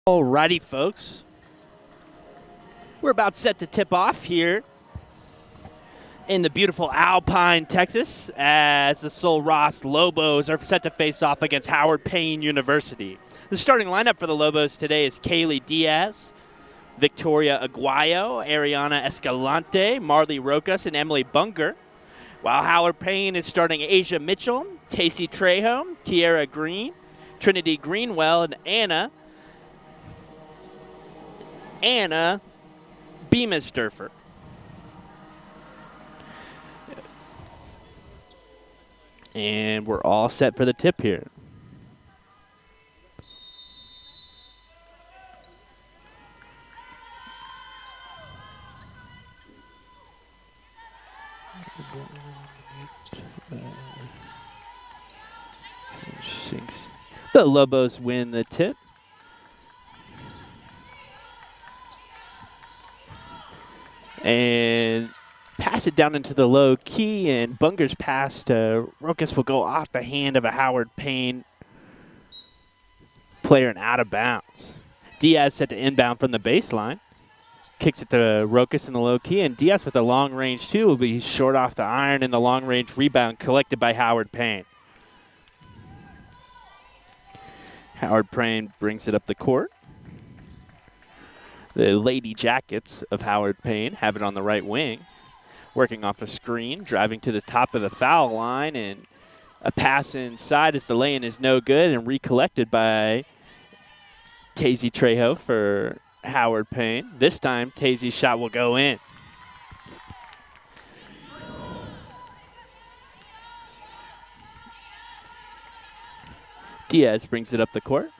Alrighty, folks. We're about set to tip off here in the beautiful Alpine, Texas, as the Sul Ross Lobos are set to face off against Howard Payne University. The starting lineup for the Lobos today is Kaylee Diaz, Victoria Aguayo, Ariana Escalante, Marley Rokas, and Emily Bunger. While Howard Payne is starting Asia Mitchell, Tacey Trejo, Kiera Green, Trinity Greenwell, and Anna Beamisturfer. And we're all set for the tip here. The Lobos win the tip. And pass it down into the low key, and Bunger's pass to Rokas will go off the hand of a Howard Payne player and out of bounds. Diaz set to inbound from the baseline. Kicks it to Rokas in the low key, and Diaz with a long range two will be short off the iron, and the long range rebound collected by Howard Payne. Howard Payne brings it up the court. The Lady Jackets of Howard Payne have it on the right wing. Working off a screen, driving to the top of the foul line, and a pass inside as the lay-in is no good and recollected by Tacey Trejo for Howard Payne. This time, Tacey's shot will go in. Diaz brings it up the court.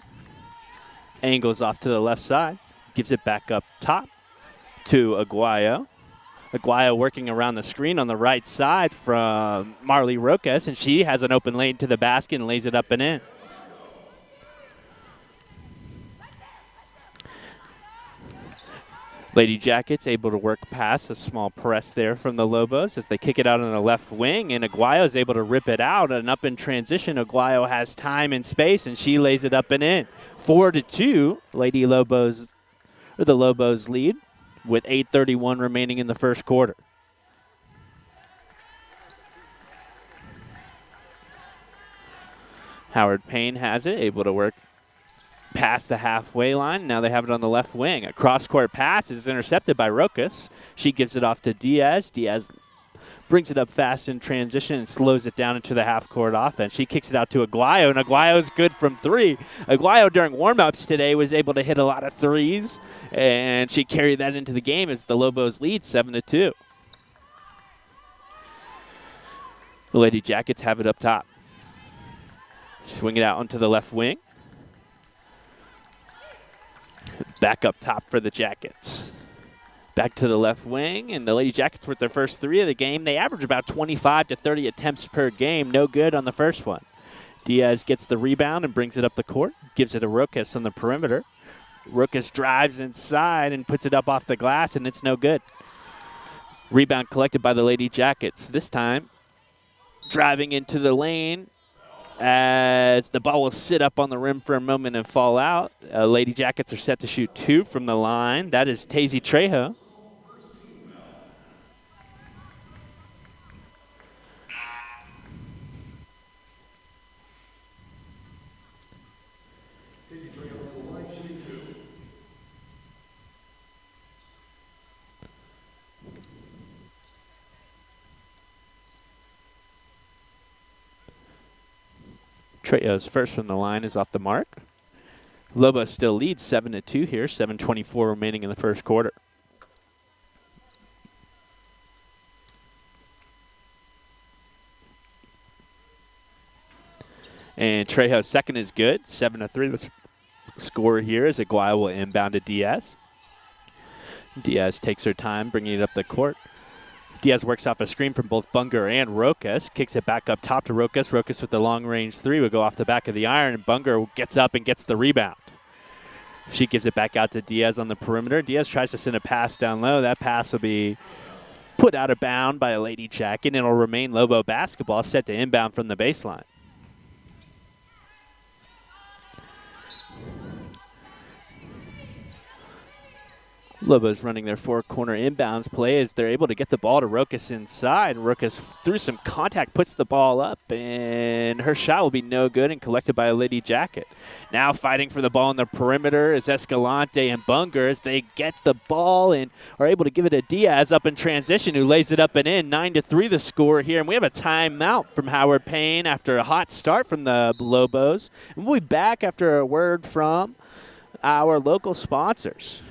Angles off to the left side. Gives it back up top to Aguayo. Aguayo working around the screen on the right side from Marley Rokas, and she has an open lane to the basket and lays it up and in. Lady Jackets able to work past a small press there from the Lobos as they kick it out on the left wing, and Aguayo is able to rip it out, and up in transition, Aguayo has time and space, and she lays it up and in. 4-2, the Lobos lead with 8:31 remaining in the first quarter. Howard Payne has it, able to work past the halfway line. Now they have it on the left wing. A cross-court pass is intercepted by Rokas. She gives it off to Diaz. Diaz brings it up fast in transition and slows it down into the half-court offense. She kicks it out to Aguayo, and Aguayo's good from three. Aguayo during warm-ups today was able to hit a lot of threes, and she carried that into the game as the Lobos lead 7-2. The Lady Jackets have it up top. Swing it out onto the left wing. Back up top for the Jackets. Back to the left wing, and the Lady Jackets with their first three of the game. They average about 25 to 30 attempts per game. No good on the first one. Diaz gets the rebound and brings it up the court. Gives it to Rokas on the perimeter. Rokas drives inside and puts it up off the glass, and it's no good. Rebound collected by the Lady Jackets. This time, driving into the lane as the ball will sit up on the rim for a moment and fall out. Lady Jackets are set to shoot two from the line. That is Tacey Trejo. Trejo's first from the line is off the mark. Lobos still leads 7-2 here, 7:24 remaining in the first quarter. And Trejo's second is good, 7-3. The score here is Aguayo will inbound to Diaz. Diaz takes her time, bringing it up the court. Diaz works off a screen from both Bunger and Rokas, kicks it back up top to Rokas. Rokas with the long-range three will go off the back of the iron, and Bunger gets up and gets the rebound. She gives it back out to Diaz on the perimeter. Diaz tries to send a pass down low. That pass will be put out of bound by a Lady Jacket, and it'll remain Lobo basketball set to inbound from the baseline. Lobos running their four-corner inbounds play as they're able to get the ball to Rokas inside. Rokas, through some contact, puts the ball up, and her shot will be no good and collected by a Lady Jacket. Now fighting for the ball on the perimeter is Escalante and Bunger as they get the ball and are able to give it to Diaz up in transition, who lays it up and in. 9-3 the score here, and we have a timeout from Howard Payne after a hot start from the Lobos. And we'll be back after a word from our local sponsors.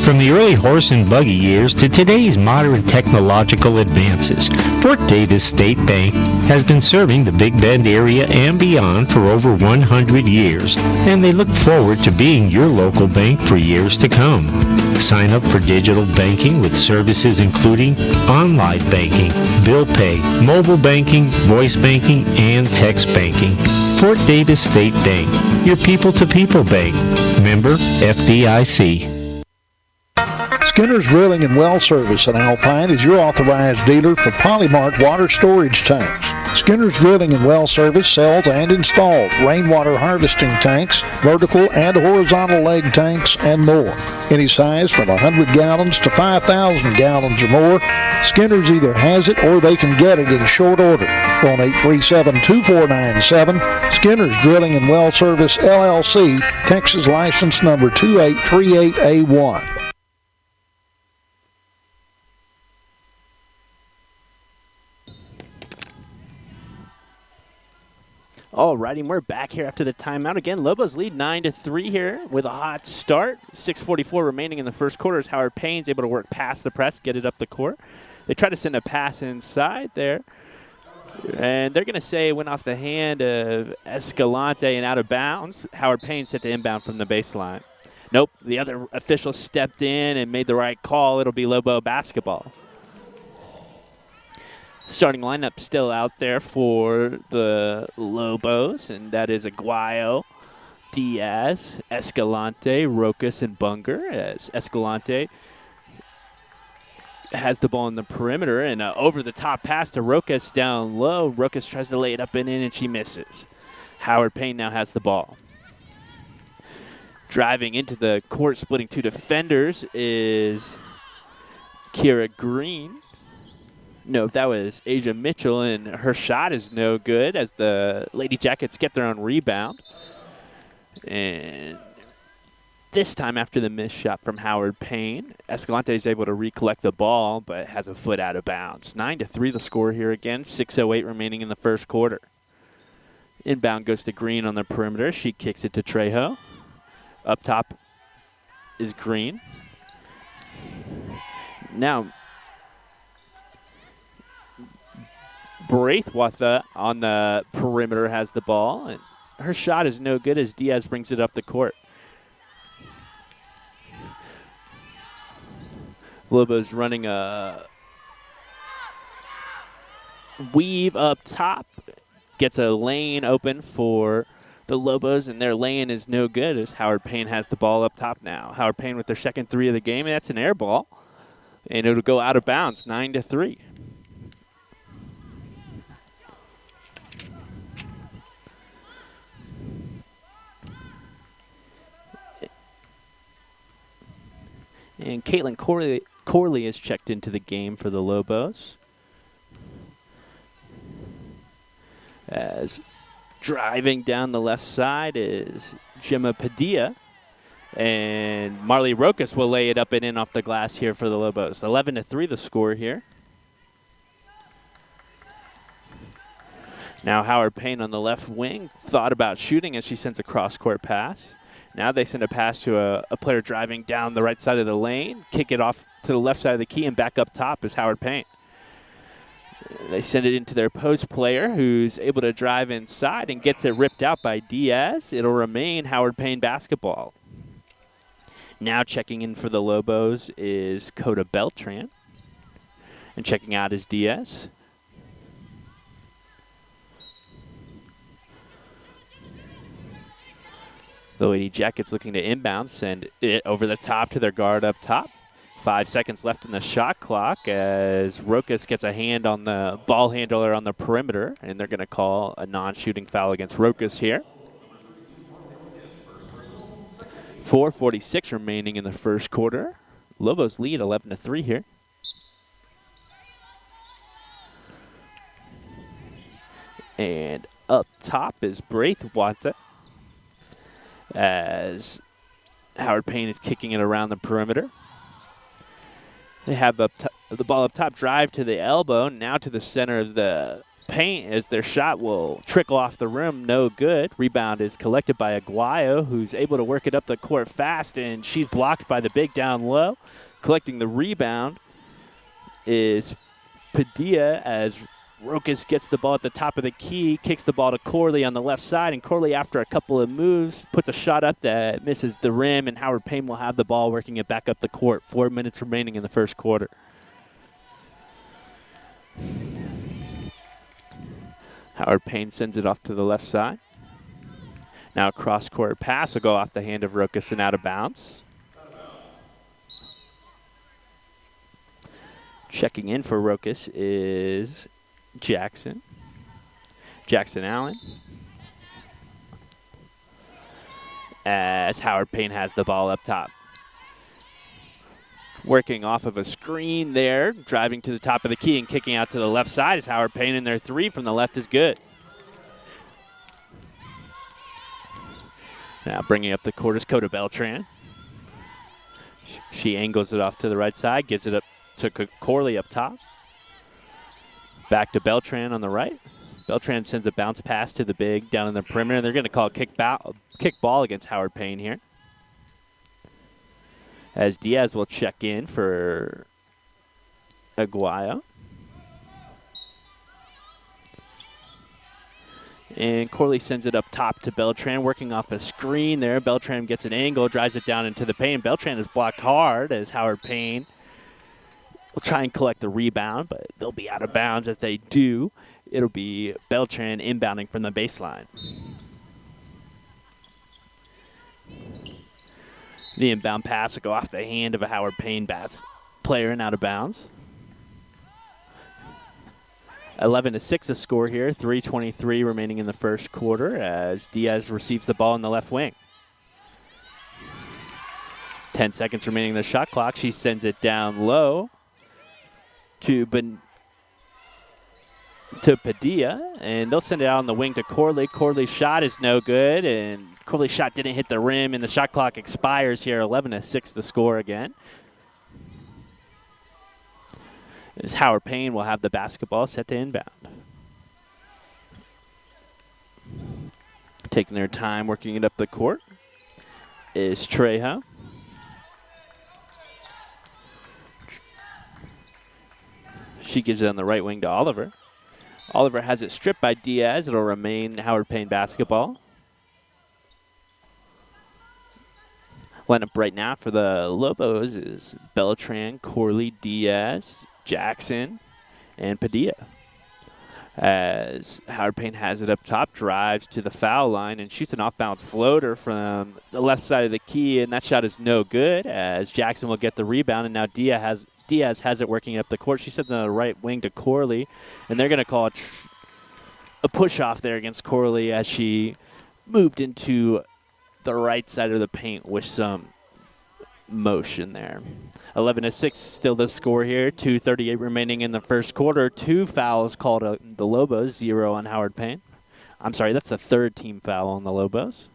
From the early horse and buggy years to today's modern technological advances, Fort Davis State Bank has been serving the Big Bend area and beyond for over 100 years, and they look forward to being your local bank for years to come. Sign up for digital banking with services including online banking, bill pay, mobile banking, voice banking, and text banking. Fort Davis State Bank, your people-to-people bank. Member FDIC. Skinner's Drilling and Well Service in Alpine is your authorized dealer for Polymark water storage tanks. Skinner's Drilling and Well Service sells and installs rainwater harvesting tanks, vertical and horizontal leg tanks, and more. Any size from 100 gallons to 5,000 gallons or more, Skinner's either has it or they can get it in short order. Phone 837-2497. Skinner's Drilling and Well Service, LLC, Texas license number 2838A1. Alrighty, we're back here after the timeout. Again, Lobos lead 9-3 here with a hot start. 6:44 remaining in the first quarter as Howard Payne's able to work past the press, get it up the court. They try to send a pass inside there. And they're going to say it went off the hand of Escalante and out of bounds. Howard Payne set to inbound from the baseline. Nope, the other official stepped in and made the right call. It'll be Lobo basketball. Starting lineup still out there for the Lobos, and that is Aguayo, Diaz, Escalante, Rokas, and Bunger, as Escalante has the ball in the perimeter, and over-the-top pass to Rokas down low. Rokas tries to lay it up and in, and she misses. Howard Payne now has the ball. Driving into the court, splitting two defenders, is Kira Green. No, that was Asia Mitchell, and her shot is no good as the Lady Jackets get their own rebound. And this time after the missed shot from Howard Payne, Escalante is able to recollect the ball, but has a foot out of bounds. 9-3 the score here again, 6:08 remaining in the first quarter. Inbound goes to Green on the perimeter. She kicks it to Trejo. Up top is Green. Now, Braithwaite on the perimeter has the ball, and her shot is no good as Diaz brings it up the court. Lobos running a weave up top, gets a lane open for the Lobos, and their lane is no good as Howard Payne has the ball up top now. Howard Payne with their second three of the game, and that's an air ball, and it'll go out of bounds, 9-3. And Caitlin Corley is checked into the game for the Lobos. As driving down the left side is Gemma Padilla. And Marley Rokas will lay it up and in off the glass here for the Lobos. 11-3 the score here. Now Howard Payne on the left wing thought about shooting as she sends a cross-court pass. Now they send a pass to a player driving down the right side of the lane, kick it off to the left side of the key, and back up top is Howard Payne. They send it into their post player, who's able to drive inside and gets it ripped out by Diaz. It'll remain Howard Payne basketball. Now checking in for the Lobos is Coda Beltran. And checking out is Diaz. The Lady Jackets looking to inbound, send it over the top to their guard up top. 5 seconds left in the shot clock as Rokas gets a hand on the ball handler on the perimeter, and they're going to call a non-shooting foul against Rokas here. 4:46 remaining in the first quarter. Lobos lead 11-3 here. And up top is Braithwaite as Howard Payne is kicking it around the perimeter. They have the ball up top, drive to the elbow, now to the center of the paint as their shot will trickle off the rim, no good. Rebound is collected by Aguayo, who's able to work it up the court fast, and she's blocked by the big down low. Collecting the rebound is Padilla as Rokas gets the ball at the top of the key, kicks the ball to Corley on the left side, and Corley, after a couple of moves, puts a shot up that misses the rim, and Howard Payne will have the ball working it back up the court. 4 minutes remaining in the first quarter. Howard Payne sends it off to the left side. Now a cross-court pass will go off the hand of Rokas and out of bounds. Checking in for Rokas is Jackson Allen, as Howard Payne has the ball up top. Working off of a screen there, driving to the top of the key and kicking out to the left side is Howard Payne, and their three from the left is good. Now bringing up the court is Coda Beltran. She angles it off to the right side, gives it up to Corley up top. Back to Beltran on the right. Beltran sends a bounce pass to the big down in the perimeter. They're going to call a kick ball against Howard Payne here, as Diaz will check in for Aguayo. And Corley sends it up top to Beltran, working off a screen there. Beltran gets an angle, drives it down into the paint. Beltran is blocked hard as Howard Payne will try and collect the rebound, but they'll be out of bounds. As they do, it'll be Beltran inbounding from the baseline. The inbound pass will go off the hand of a Howard Payne player and out of bounds. 11-6 the score here. 3:23 remaining in the first quarter as Diaz receives the ball in the left wing. 10 seconds remaining in the shot clock. She sends it down low to Padilla, and they'll send it out on the wing to Corley. Corley's shot is no good, and Corley's shot didn't hit the rim, and the shot clock expires here. 11-6 the score again. As Howard Payne will have the basketball set to inbound. Taking their time working it up the court is Trejo. She gives it on the right wing to Oliver. Oliver has it stripped by Diaz. It'll remain Howard Payne basketball. Lineup right now for the Lobos is Beltran, Corley, Diaz, Jackson, and Padilla. As Howard Payne has it up top, drives to the foul line and shoots an off-bounds floater from the left side of the key, and that shot is no good as Jackson will get the rebound, and now Diaz has it working up the court. She sends it on the right wing to Corley, and they're going to call a push-off there against Corley as she moved into the right side of the paint with some motion there. 11-6 still the score here. 2:38 remaining in the first quarter. 2 fouls called on the Lobos, 0 on Howard Payne. I'm sorry, that's the third team foul on the Lobos.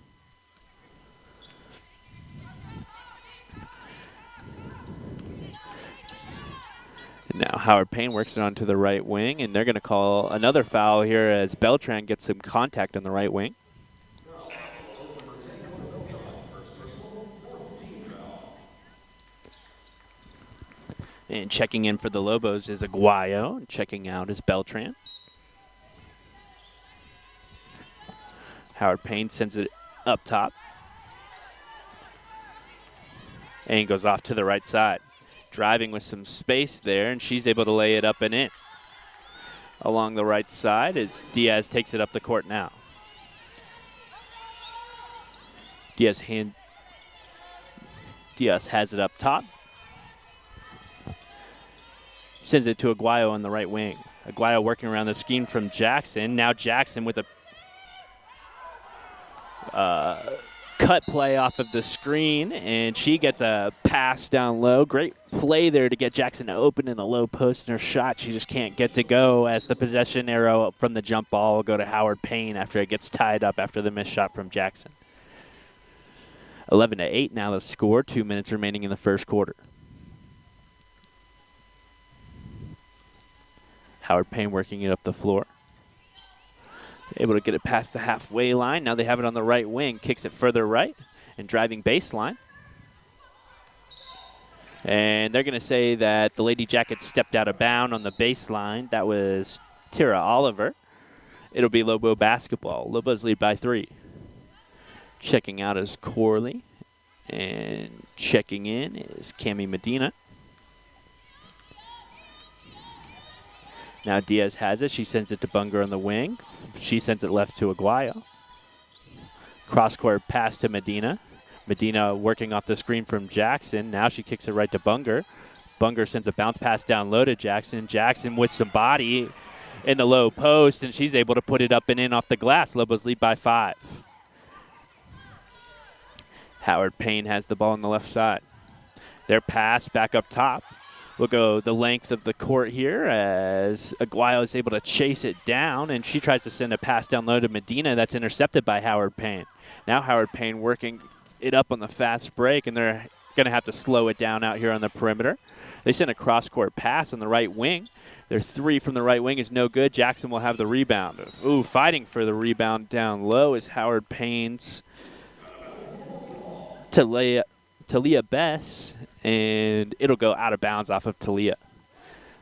Now Howard Payne works it onto the right wing, and they're going to call another foul here as Beltran gets some contact on the right wing. And checking in for the Lobos is Aguayo, and checking out is Beltran. Howard Payne sends it up top. And goes off to the right side. Driving with some space there, and she's able to lay it up and in. Along the right side as Diaz takes it up the court now. Diaz has it up top. Sends it to Aguayo on the right wing. Aguayo working around the scheme from Jackson. Now Jackson with a cut play off of the screen, and she gets a pass down low. Great play there to get Jackson to open in the low post, and her shot she just can't get to go, as the possession arrow from the jump ball will go to Howard Payne after it gets tied up after the missed shot from Jackson. 11-8 now the score, 2 minutes remaining in the first quarter. Howard Payne working it up the floor. Able to get it past the halfway line. Now they have it on the right wing. Kicks it further right and driving baseline. And they're going to say that the Lady Jackets stepped out of bound on the baseline. That was Tira Oliver. It'll be Lobo basketball. Lobos lead by 3. Checking out is Corley. And checking in is Cami Medina. Now Diaz has it. She sends it to Bunger on the wing. She sends it left to Aguayo. Cross-court pass to Medina. Medina working off the screen from Jackson. Now she kicks it right to Bunger. Bunger sends a bounce pass down low to Jackson. Jackson with some body in the low post, and she's able to put it up and in off the glass. Lobos lead by 5. Howard Payne has the ball on the left side. Their pass back up top. We'll go the length of the court here as Aguayo is able to chase it down, and she tries to send a pass down low to Medina. That's intercepted by Howard Payne. Now Howard Payne working it up on the fast break, and they're going to have to slow it down out here on the perimeter. They send a cross-court pass on the right wing. Their 3 from the right wing is no good. Jackson will have the rebound. Ooh, fighting for the rebound down low is Howard Payne's Talia Bess, and it'll go out of bounds off of Talia.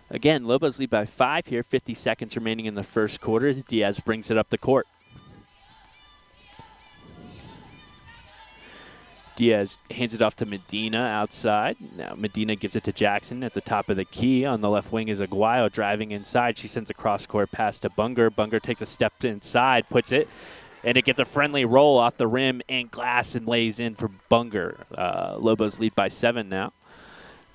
Again, Lobos lead by 5 here, 50 seconds remaining in the first quarter. Diaz brings it up the court. Diaz hands it off to Medina outside. Now Medina gives it to Jackson at the top of the key. On the left wing is Aguayo driving inside. She sends a cross-court pass to Bunger. Bunger takes a step inside, puts it, and it gets a friendly roll off the rim and glass and lays in for Bunger. Lobos lead by 7 now,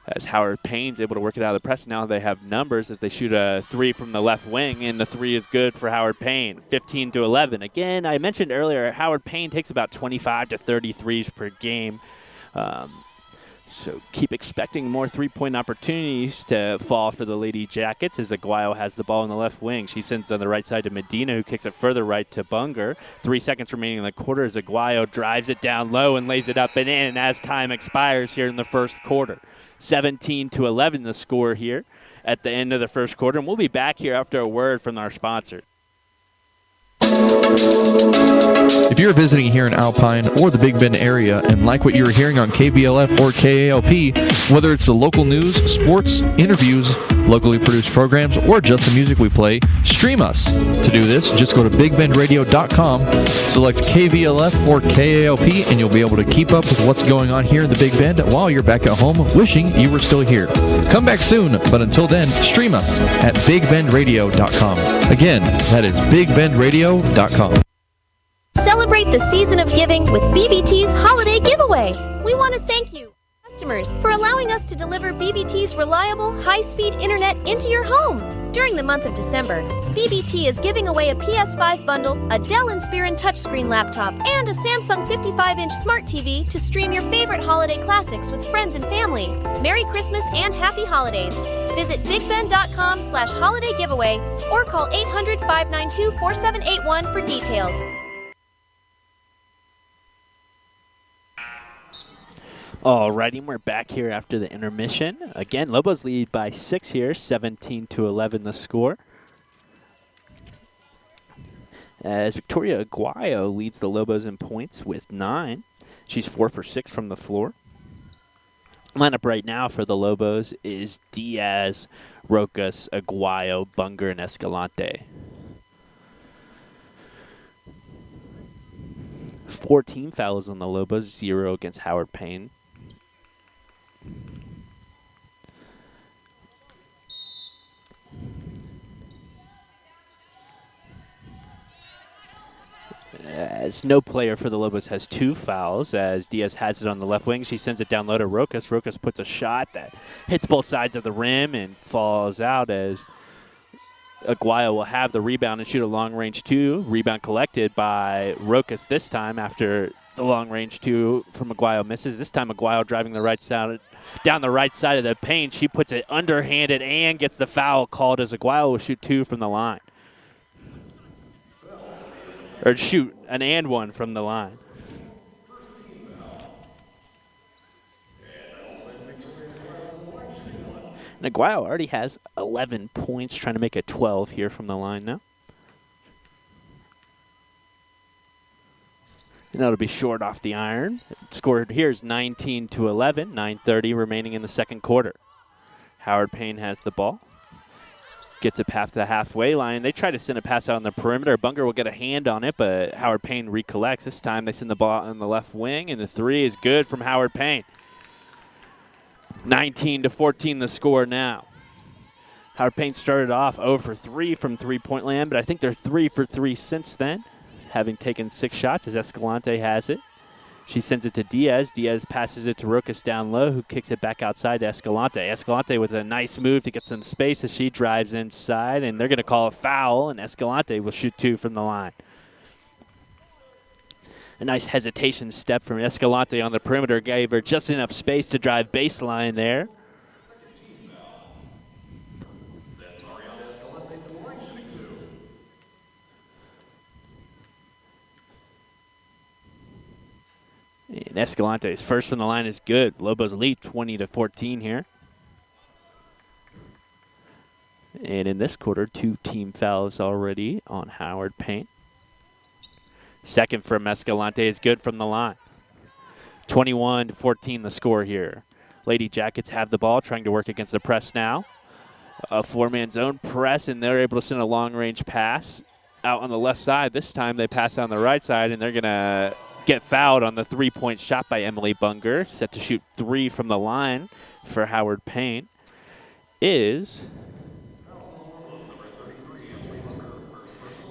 as Howard Payne's able to work it out of the press. Now they have numbers as they shoot a 3 from the left wing, and the 3 is good for Howard Payne, 15-11. Again, I mentioned earlier, Howard Payne takes about 25 to 30 threes per game. So keep expecting more three-point opportunities to fall for the Lady Jackets as Aguayo has the ball on the left wing. She sends it on the right side to Medina, who kicks it further right to Bunger. 3 seconds remaining in the quarter as Aguayo drives it down low and lays it up and in as time expires here in the first quarter. 17-11 the score here at the end of the first quarter. And we'll be back here after a word from our sponsor. If you're visiting here in Alpine or the Big Bend area and like what you're hearing on KVLF or KALP, whether it's the local news, sports, interviews, locally produced programs, or just the music we play, stream us. To do this, just go to bigbendradio.com, select KVLF or KALP, and you'll be able to keep up with what's going on here in the Big Bend while you're back at home wishing you were still here. Come back soon, but until then, stream us at bigbendradio.com. Again, that is bigbendradio.com. Celebrate the season of giving with BBT's Holiday Giveaway. We want to thank you, customers, for allowing us to deliver BBT's reliable, high-speed internet into your home. During the month of December, BBT is giving away a PS5 bundle, a Dell Inspiron touchscreen laptop, and a Samsung 55-inch smart TV to stream your favorite holiday classics with friends and family. Merry Christmas and Happy Holidays. Visit bigben.com/holiday giveaway or call 800-592-4781 for details. Alrighty, we're back here after the intermission. Again, Lobos lead by 6 here, 17-11 the score. As Victoria Aguayo leads the Lobos in points with 9. She's 4 for 6 from the floor. Lineup right now for the Lobos is Diaz, Rokas, Aguayo, Bunger, and Escalante. 14 fouls on the Lobos, 0 against Howard Payne. As no player for the Lobos has 2 fouls, as Diaz has it on the left wing. She sends it down low to Rokas. Rokas puts a shot that hits both sides of the rim and falls out, as Aguayo will have the rebound and shoot a long-range 2. Rebound collected by Rokas this time after The long range two from Weyl misses. This time Weyl driving the right side, down the right side of the paint. She puts it underhanded and gets the foul called as Weyl will shoot two from the line. Or shoot an and one from the line. And Weyl already has 11 points, trying to make it 12 here from the line now. And that'll be short off the iron. Scored here is 19-11, 9:30 remaining in the second quarter. Howard Payne has the ball. Gets it past the halfway line. They try to send a pass out on the perimeter. Bunger will get a hand on it, but Howard Payne recollects. This time they send the ball on the left wing, and the three is good from Howard Payne. 19-14 the score now. Howard Payne started off 0 for 3 from three-point land, but I think they're 3 for 3 since then, having taken 6 shots as Escalante has it. She sends it to Diaz. Diaz passes it to Rokas down low, who kicks it back outside to Escalante. Escalante with a nice move to get some space as she drives inside, and they're going to call a foul, and Escalante will shoot 2 from the line. A nice hesitation step from Escalante on the perimeter gave her just enough space to drive baseline there. And Escalante's first from the line is good. Lobos lead 20-14 here. And in this quarter, 2 team fouls already on Howard Payne. Second from Escalante is good from the line. 21-14 the score here. Lady Jackets have the ball, trying to work against the press now. A 4-man zone press, and they're able to send a long-range pass out on the left side. This time they pass on the right side, and they're going to get fouled on the 3-point shot by Emily Bunger. Set to shoot 3 from the line for Howard Payne is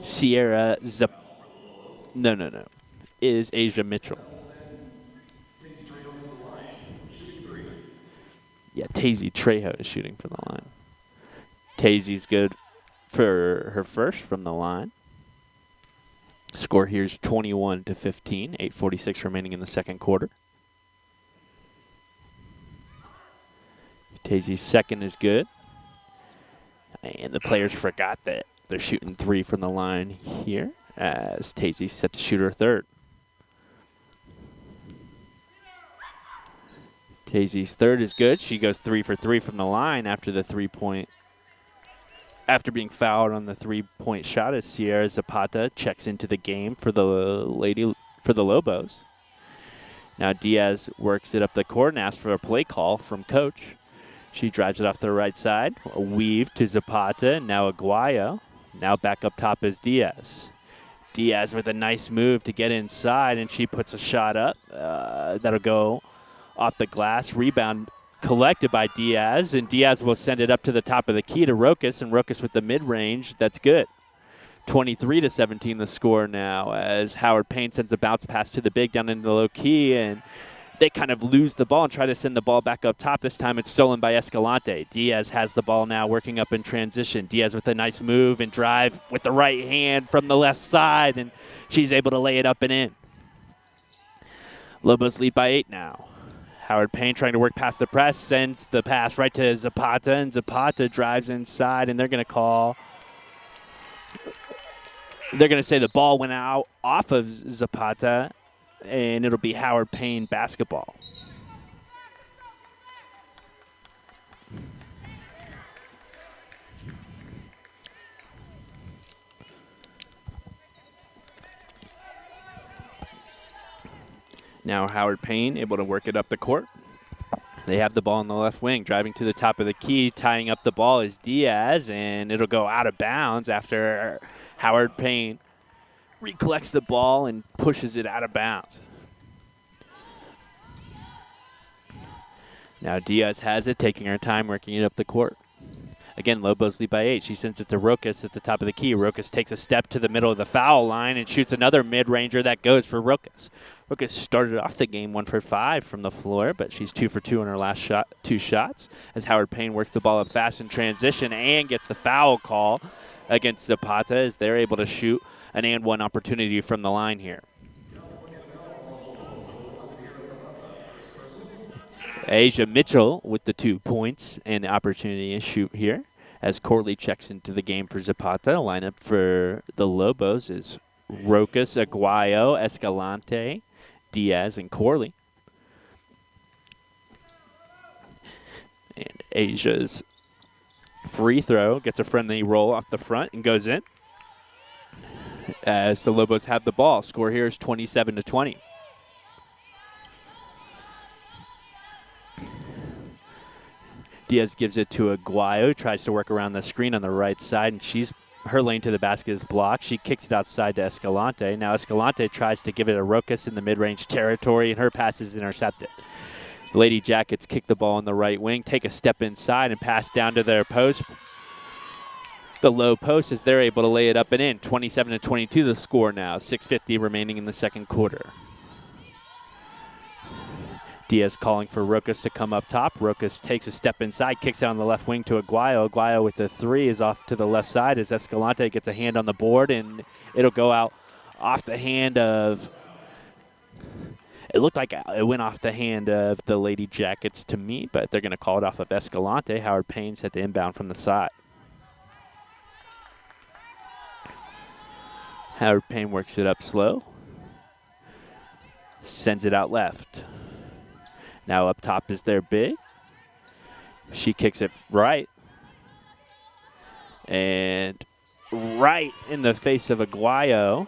Sierra is Asia Mitchell. Yeah, Tazy Trejo is shooting from the line. Tazy's good for her first from the line. Score here is 21-15, 8:46 remaining in the second quarter. Tazy's second is good. And the players forgot that they're shooting 3 from the line here, as Tazy's set to shoot her third. Tazy's third is good. She goes 3 for 3 from the line after being fouled on the 3-point shot, as Sierra Zapata checks into the game for the Lobos. Now Diaz works it up the court and asks for a play call from coach. She drives it off the right side. A weave to Zapata, and now Aguayo. Now back up top is Diaz. Diaz with a nice move to get inside, and she puts a shot up. That'll go off the glass. Rebound collected by Diaz, and Diaz will send it up to the top of the key to Rokas, and Rokas with the mid-range. That's good. 23-17 the score now, as Howard Payne sends a bounce pass to the big down into the low key, and they kind of lose the ball and try to send the ball back up top. This time it's stolen by Escalante. Diaz has the ball now, working up in transition. Diaz with a nice move and drive with the right hand from the left side, and she's able to lay it up and in. Lobos lead by 8 now. Howard Payne trying to work past the press, sends the pass right to Zapata, and Zapata drives inside, and they're going to say the ball went out off of Zapata, and it'll be Howard Payne basketball. Now Howard Payne able to work it up the court. They have the ball on the left wing. Driving to the top of the key, tying up the ball is Diaz, and it'll go out of bounds after Howard Payne recollects the ball and pushes it out of bounds. Now Diaz has it, taking her time, working it up the court. Again, Lobos lead by 8. She sends it to Rokas at the top of the key. Rokas takes a step to the middle of the foul line and shoots another mid-ranger that goes for Rokas. Rokas started off the game 1 for 5 from the floor, but she's 2 for 2 on her last 2 shots, as Howard Payne works the ball up fast in transition and gets the foul call against Zapata, as they're able to shoot an and one opportunity from the line here. Asia Mitchell with the 2 points and the opportunity to shoot here. As Corley checks into the game for Zapata, lineup for the Lobos is Rokas, Aguayo, Escalante, Diaz, and Corley. And Asia's free throw gets a friendly roll off the front and goes in. As the Lobos have the ball, score here is 27-20. Diaz gives it to Aguayo, tries to work around the screen on the right side, and her lane to the basket is blocked. She kicks it outside to Escalante. Now Escalante tries to give it to Rokas in the mid-range territory, and her pass is intercepted. The Lady Jackets kick the ball on the right wing, take a step inside, and pass down to their post. The low post as they're able to lay it up and in. 27-22 the score now. 6:50 remaining in the second quarter. Diaz calling for Rokas to come up top. Rokas takes a step inside, kicks it on the left wing to Aguayo. Aguayo with the 3 is off to the left side as Escalante gets a hand on the board, and it'll go out off the hand of, it looked like it went off the hand of the Lady Jackets to me, but they're going to call it off of Escalante. Howard Payne set the inbound from the side. Howard Payne works it up slow, sends it out left. Now up top is their big. She kicks it right. And right in the face of Aguayo,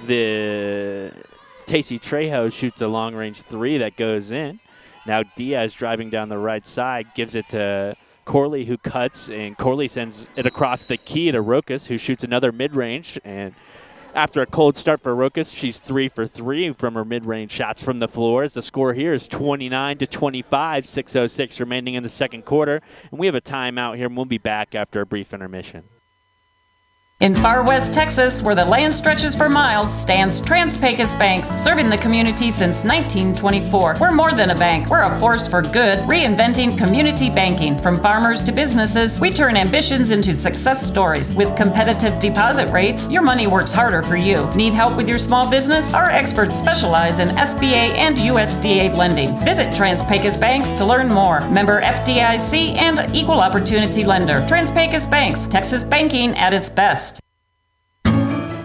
the Tacey Trejo shoots a long-range 3 that goes in. Now Diaz driving down the right side, gives it to Corley, who cuts, and Corley sends it across the key to Rokas, who shoots another mid-range. And after a cold start for Rokas, she's 3 for 3 from her mid-range shots from the floor. As the score here is 29-25, 6:06 remaining in the second quarter. And we have a timeout here, and we'll be back after a brief intermission. In far west Texas, where the land stretches for miles, stands Trans-Pecos Banks, serving the community since 1924. We're more than a bank. We're a force for good, reinventing community banking. From farmers to businesses, we turn ambitions into success stories. With competitive deposit rates, your money works harder for you. Need help with your small business? Our experts specialize in SBA and USDA lending. Visit Trans-Pecos Banks to learn more. Member FDIC and equal opportunity lender. Trans-Pecos Banks, Texas banking at its best.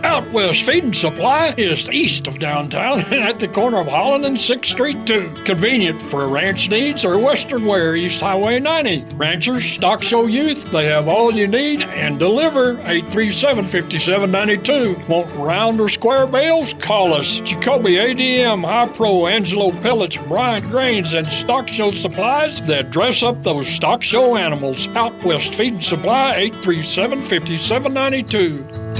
Out West Feed & Supply is east of downtown and at the corner of Holland and 6th Street too. Convenient for ranch needs or western wear, East Highway 90. Ranchers, stock show youth, they have all you need and deliver. 837-5792. Want round or square bales? Call us. Jacoby ADM, High Pro, Angelo Pellets, Bryant Grains, and stock show supplies that dress up those stock show animals. Out West Feed & Supply, 837-5792.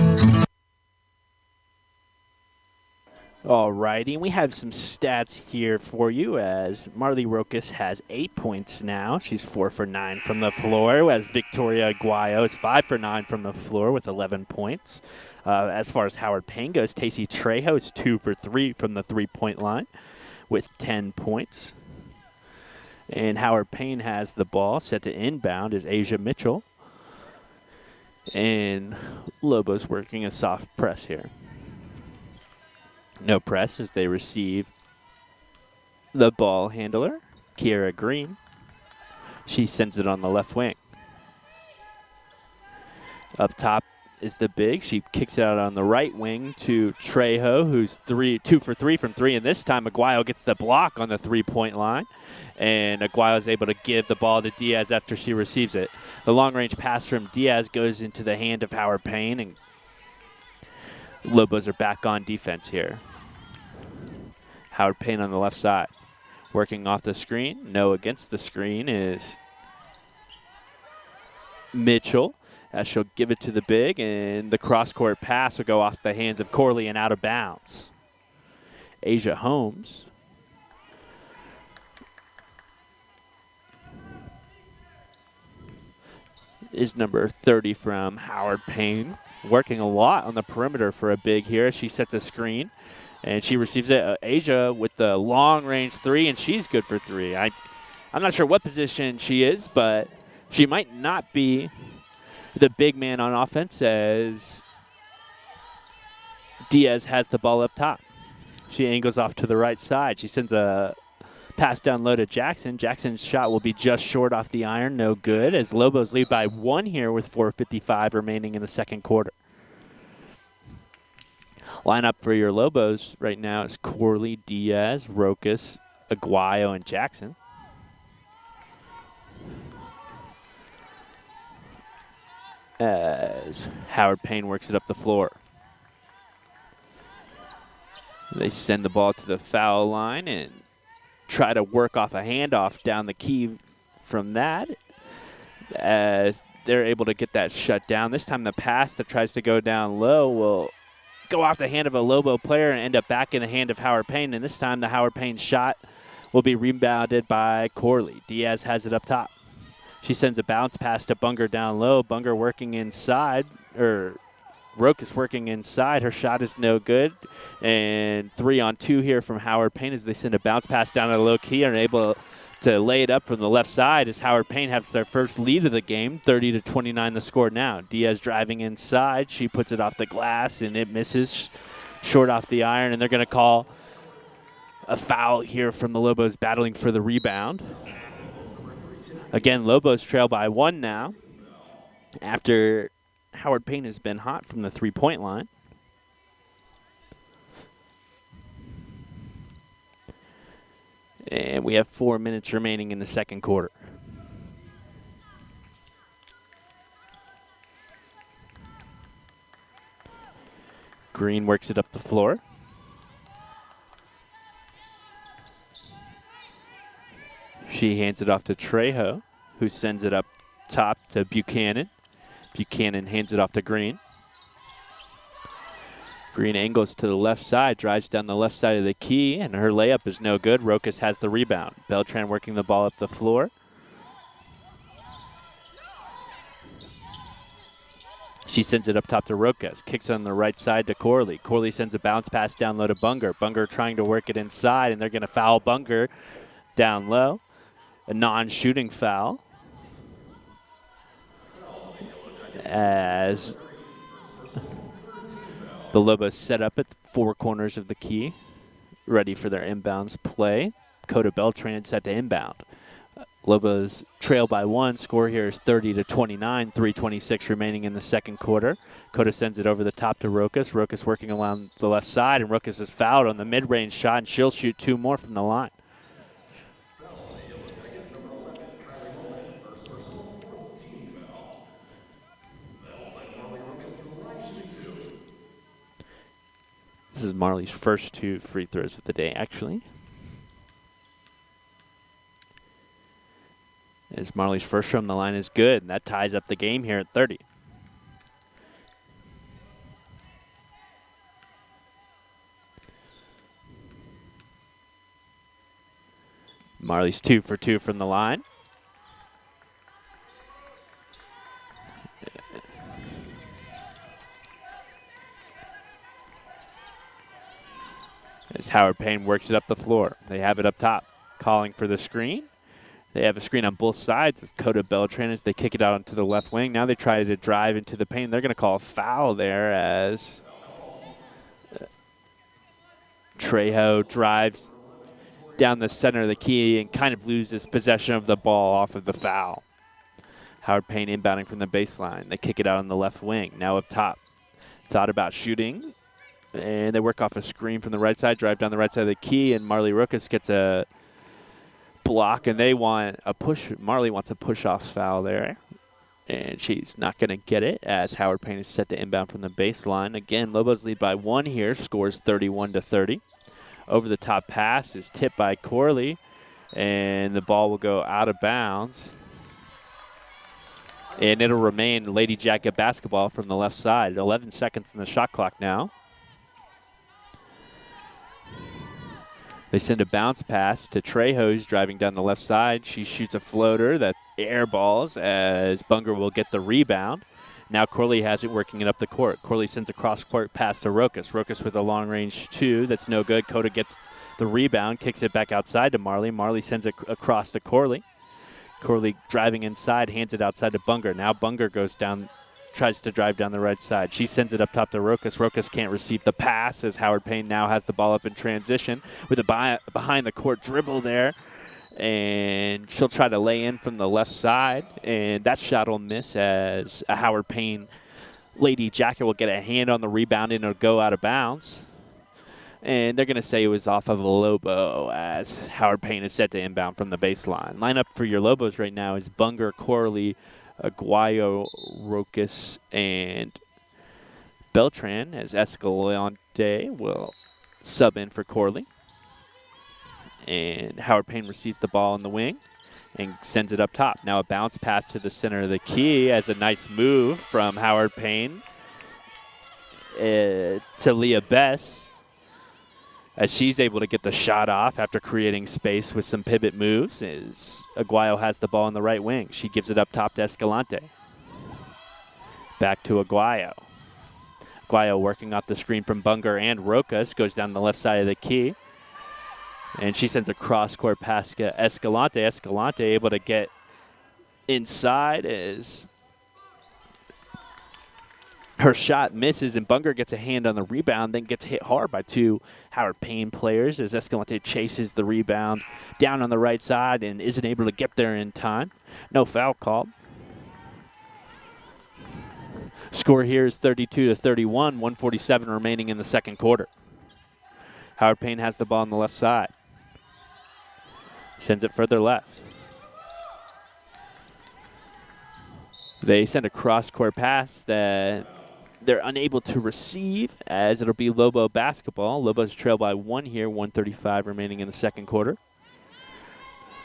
All righty, and we have some stats here for you as Marley Rokas has 8 points now. She's 4 for 9 from the floor, as Victoria Aguayo is 5 for 9 from the floor with 11 points. As far as Howard Payne goes, Tacey Trejo is 2 for 3 from the three-point line with 10 points. And Howard Payne has the ball. Set to inbound is Asia Mitchell. And Lobos working a soft press here. No press as they receive the ball handler, Kiera Green. She sends it on the left wing. Up top is the big. She kicks it out on the right wing to Trejo, who's 2 for 3 from 3. And this time Aguayo gets the block on the three-point line. And Aguayo is able to give the ball to Diaz after she receives it. The long-range pass from Diaz goes into the hand of Howard Payne. And Lobos are back on defense here. Howard Payne on the left side. Working off the screen. No against the screen is Mitchell. As she'll give it to the big, and the cross-court pass will go off the hands of Corley and out of bounds. Asia Holmes. Is number 30 from Howard Payne. Working a lot on the perimeter for a big here. She sets a screen. And she receives it. Asia with the long-range 3, and she's good for 3. I'm not sure what position she is, but she might not be the big man on offense as Diaz has the ball up top. She angles off to the right side. She sends a Pass down low to Jackson. Jackson's shot will be just short off the iron. No good, as Lobos lead by 1 here with 4:55 remaining in the second quarter. Lineup for your Lobos right now is Corley, Diaz, Rokas, Aguayo, and Jackson. As Howard Payne works it up the floor. They send the ball to the foul line and try to work off a handoff down the key from that, as they're able to get that shut down. This time the pass that tries to go down low will go off the hand of a Lobo player and end up back in the hand of Howard Payne, and this time the Howard Payne shot will be rebounded by Corley. Diaz has it up top. She sends a bounce pass to Bunger down low. Bunger working inside, or Rokas working inside. Her shot is no good. And 3-on-2 here from Howard Payne as they send a bounce pass down to the low key and are able to lay it up from the left side as Howard Payne has their first lead of the game. 30-29 the score now. Diaz driving inside. She puts it off the glass and it misses short off the iron, and they're going to call a foul here from the Lobos battling for the rebound. Again, Lobos trail by 1 now after Howard Payne has been hot from the three-point line. And we have 4 minutes remaining in the second quarter. Green works it up the floor. She hands it off to Trejo, who sends it up top to Buchanan. Buchanan hands it off to Green. Green angles to the left side, drives down the left side of the key, and her layup is no good. Rokas has the rebound. Beltran working the ball up the floor. She sends it up top to Rokas. Kicks on the right side to Corley. Corley sends a bounce pass down low to Bunger. Bunger trying to work it inside, and they're going to foul Bunger down low. A non-shooting foul. As the Lobos set up at the 4 corners of the key, ready for their inbounds play. Coda Beltran set to inbound. Lobos trail by 1. Score here is 30-29. 3:26 remaining in the second quarter. Coda sends it over the top to Rokas. Rokas working along the left side, and Rokas is fouled on the mid-range shot, and she'll shoot 2 more from the line. This is Marley's first 2 free throws of the day, actually. As Marley's first from the line is good, and that ties up the game here at 30. Marley's 2 for 2 from the line. As Howard Payne works it up the floor. They have it up top, calling for the screen. They have a screen on both sides as Coda Beltran as they kick it out onto the left wing. Now they try to drive into the paint. They're going to call a foul there as Trejo drives down the center of the key and kind of loses possession of the ball off of the foul. Howard Payne inbounding from the baseline. They kick it out on the left wing. Now up top. Thought about shooting. And they work off a screen from the right side, drive down the right side of the key, and Marley Rokas gets a block, and they want a push. Marley wants a push-off foul there, and she's not going to get it as Howard Payne is set to inbound from the baseline. Again, Lobos lead by 1 here, scores 31-30. Over the top pass is tipped by Corley, and the ball will go out of bounds. And it'll remain Lady Jacket basketball from the left side. 11 seconds in the shot clock now. They send a bounce pass to Trejo, who's driving down the left side. She shoots a floater that airballs as Bunger will get the rebound. Now Corley has it working it up the court. Corley sends a cross-court pass to Rokas. Rokas with a long-range 2. That's no good. Coda gets the rebound, kicks it back outside to Marley. Marley sends it across to Corley. Corley driving inside, hands it outside to Bunger. Now Bunger goes down tries to drive down the right side. She sends it up top to Rokas. Rokas can't receive the pass as Howard Payne now has the ball up in transition with a behind-the-court dribble there. And she'll try to lay in from the left side, and that shot will miss as a Howard Payne Lady Jacket will get a hand on the rebound and it'll go out of bounds. And they're going to say it was off of a Lobo as Howard Payne is set to inbound from the baseline. Lineup for your Lobos right now is Bunger, Corley, Aguayo, Rokas, and Beltran as Escalante will sub in for Corley. And Howard Payne receives the ball in the wing and sends it up top. Now a bounce pass to the center of the key as a nice move from Howard Payne to Leah Bess as she's able to get the shot off after creating space with some pivot moves as Aguayo has the ball in the right wing. She gives it up top to Escalante. Back to Aguayo. Aguayo working off the screen from Bunger and Rokas, goes down the left side of the key. And she sends a cross-court pass to Escalante. Escalante able to get inside as her shot misses, and Bunger gets a hand on the rebound, then gets hit hard by two Howard Payne players as Escalante chases the rebound down on the right side and isn't able to get there in time. No foul called. Score here is 32-31, 1:47 remaining in the second quarter. Howard Payne has the ball on the left side. Sends it further left. They send a cross-court pass that they're unable to receive as it'll be Lobo basketball. Lobos trail by one here, 1:35 remaining in the second quarter.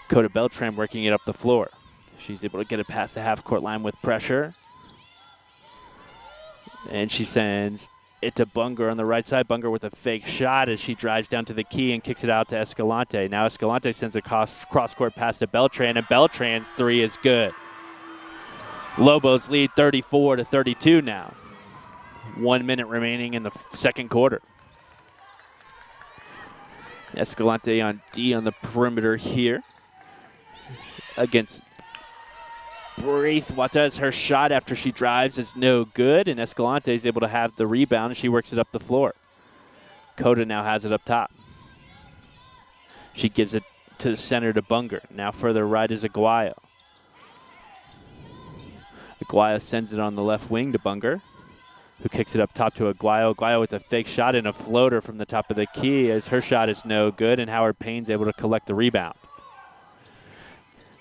Coda Beltran working it up the floor. She's able to get it past the half-court line with pressure. And she sends it to Bunger on the right side. Bunger with a fake shot as she drives down to the key and kicks it out to Escalante. Now Escalante sends a cross-court pass to Beltran, and Beltran's three is good. Lobos lead 34-32 now. 1 minute remaining in the second quarter. Escalante on D on the perimeter here against Braithwaite. Her shot after she drives is no good, and Escalante is able to have the rebound, and she works it up the floor. Coda now has it up top. She gives it to the center to Bunger. Now further right is Aguayo. Aguayo sends it on the left wing to Bunger, who kicks it up top to Aguayo. Aguayo with a fake shot and a floater from the top of the key as her shot is no good, and Howard Payne's able to collect the rebound.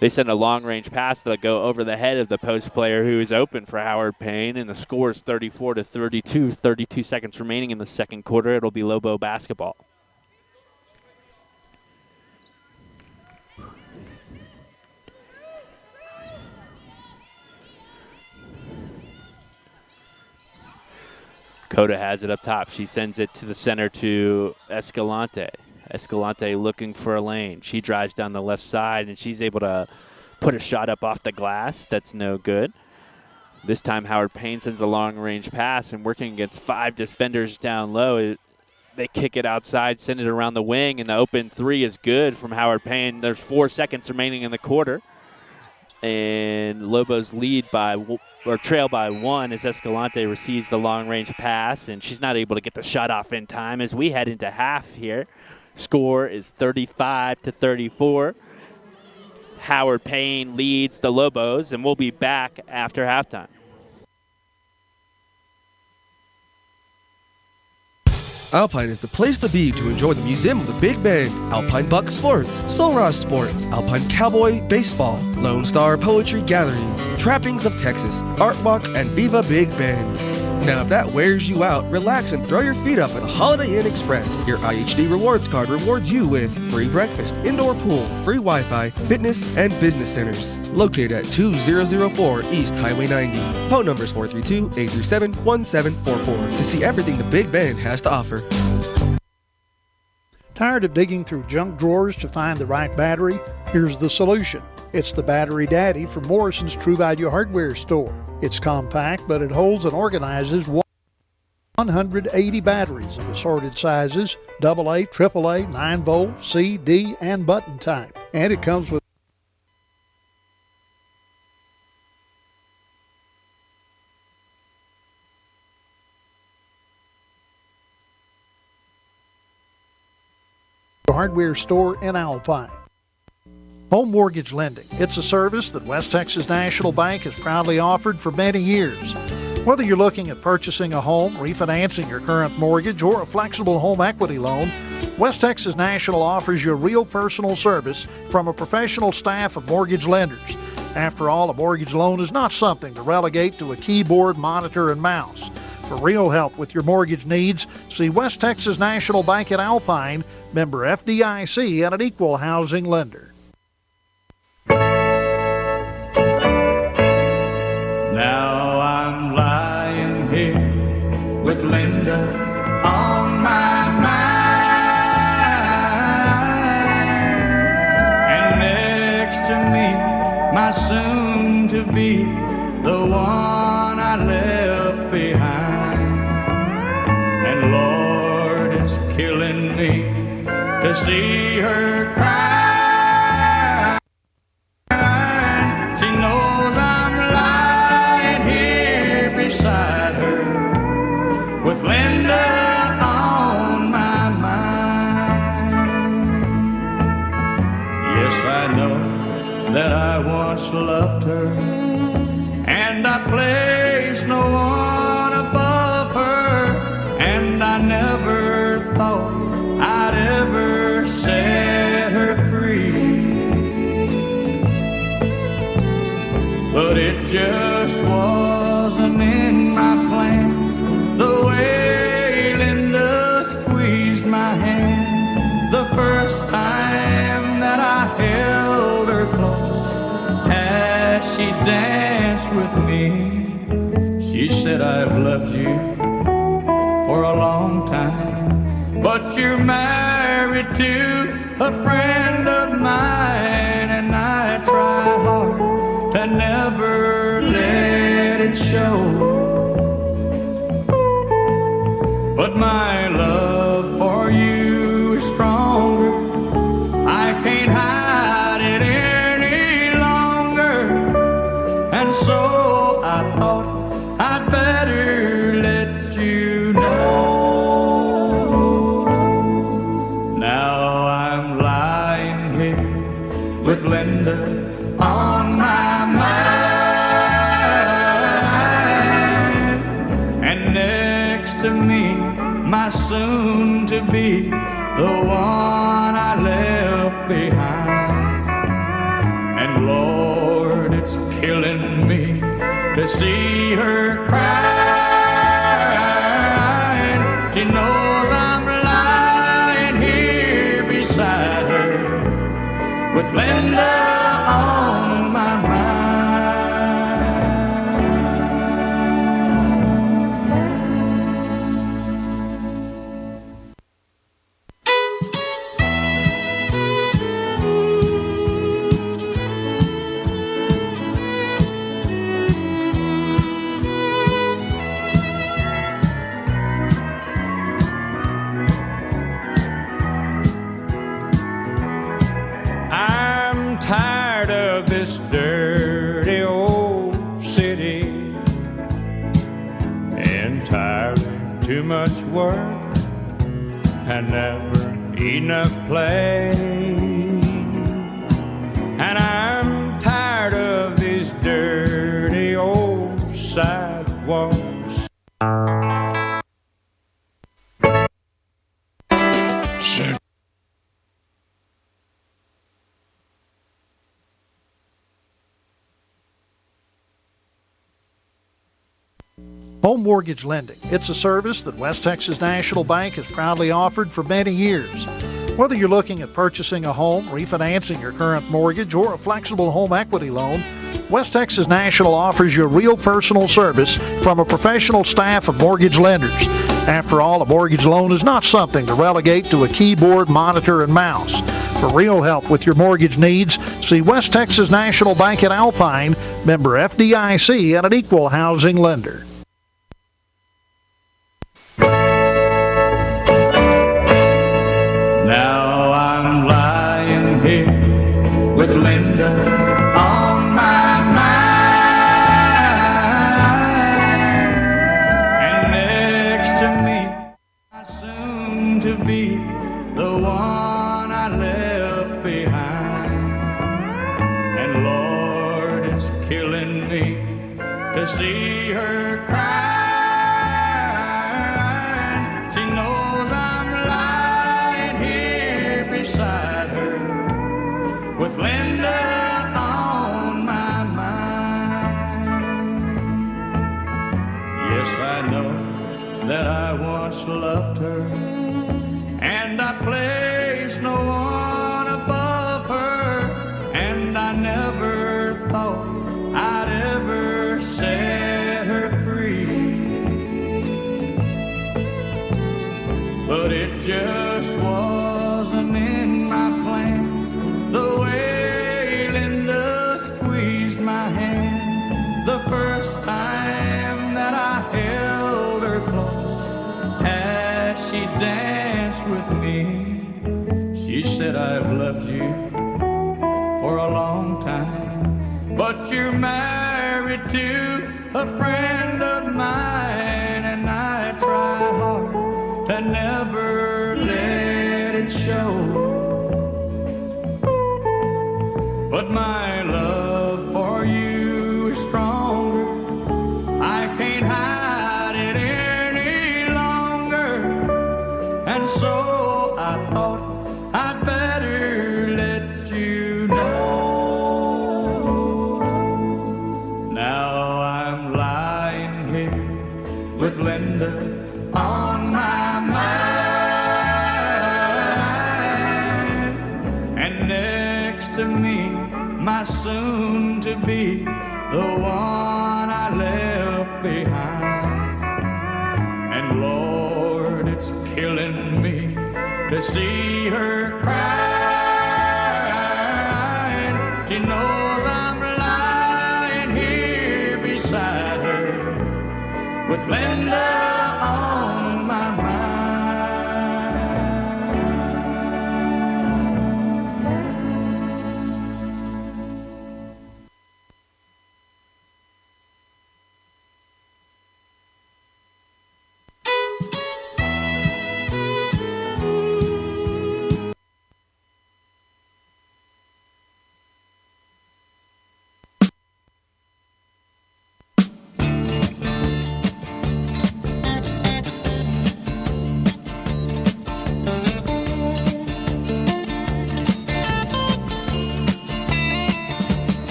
They send a long-range pass that'll go over the head of the post player who is open for Howard Payne, and the score is 34-32, 32 seconds remaining in the second quarter. It'll be Lobo basketball. Coda has it up top. She sends it to the center to Escalante. Escalante looking for a lane. She drives down the left side, and she's able to put a shot up off the glass. That's no good. This time Howard Payne sends a long-range pass, and working against 5 defenders down low, they kick it outside, send it around the wing, and the open three is good from Howard Payne. There's 4 seconds remaining in the quarter, and Lobos trail by 1 as Escalante receives the long-range pass, and she's not able to get the shot off in time as we head into half here. Score is 35-34. Howard Payne leads the Lobos, and we'll be back after halftime. Alpine is the place to be to enjoy the Museum of the Big Bend, Alpine Buck Sports, Solross Sports, Alpine Cowboy Baseball, Lone Star Poetry Gatherings, Trappings of Texas, Art Walk, and Viva Big Bend. Now if that wears you out, relax and throw your feet up at the Holiday Inn Express. Your IHD Rewards card rewards you with free breakfast, indoor pool, free Wi-Fi, fitness, and business centers. Located at 2004 East Highway 90. Phone numbers 432-837-1744 to see everything the Big Bend has to offer. Tired of digging through junk drawers to find the right battery? Here's the solution. It's the Battery Daddy from Morrison's True Value Hardware Store. It's compact, but it holds and organizes 180 batteries of assorted sizes, AA, AAA, 9-volt, C, D, and button type. And it comes with hardware store in Alpine. Home mortgage lending. It's a service that West Texas National Bank has proudly offered for many years. Whether you're looking at purchasing a home, refinancing your current mortgage, or a flexible home equity loan, West Texas National offers you a real personal service from a professional staff of mortgage lenders. After all, a mortgage loan is not something to relegate to a keyboard, monitor, and mouse. For real help with your mortgage needs, see West Texas National Bank at Alpine, member FDIC, and an equal housing lender. Now I'm lying here with Linda on my mind, and next to me, my soon-to-be, the one I left behind. And Lord, it's killing me to see her cry. She knows I'm lying here beside her with Linda on my mind. Yes, I know that I once loved her, and I placed no one above her, and I never thought I'd ever set her free. But it just wasn't in my plans, the way Linda squeezed my hand the first time that I held her close as she danced with me. She said, I've loved you for a long time, but you're married to a friend of mine, and I try hard to never let it show. But my love for you is stronger, I can't hide it any longer, and so I thought I'd better let you know. Now I'm lying here with Linda on my mind, and next to me, my soon-to-be, the one I left behind. And Lord, it's killing me to see her crying. She knows I'm lying here beside her with Linda on my mind. I'm tired of this dirty old city, and tired of too much work and never enough play. And I'm tired of these dirty old sidewalks. Home mortgage lending. It's a service that West Texas National Bank has proudly offered for many years. Whether you're looking at purchasing a home, refinancing your current mortgage, or a flexible home equity loan, West Texas National offers you a real personal service from a professional staff of mortgage lenders. After all, a mortgage loan is not something to relegate to a keyboard, monitor, and mouse. For real help with your mortgage needs, see West Texas National Bank at Alpine, member FDIC, and an equal housing lender. Now I'm lying here with Linda on my mind, and next to me, my soon-to-be, the one I left behind. And Lord, it's killing me to see her crying. She knows I'm lying here beside her with Linda on my mind. Yes, I know that I once loved her, and I placed no one above her, and I never thought I'd ever set her free. But it just wasn't in my plans, the way Linda squeezed my hand the first time that I held her close as she danced with me. She said, I've loved you for a long time, but you're married to a friend of mine, and I try hard to never let it show. But my love for you is stronger. I can't hide it any longer, and so I thought I'd better let you know. Now I'm lying here with Linda on my mind, and next to me, my soon-to-be, the one I left behind. And Lord, it's killing me to see her crying. She knows I'm lying here beside her with Linda on my mind.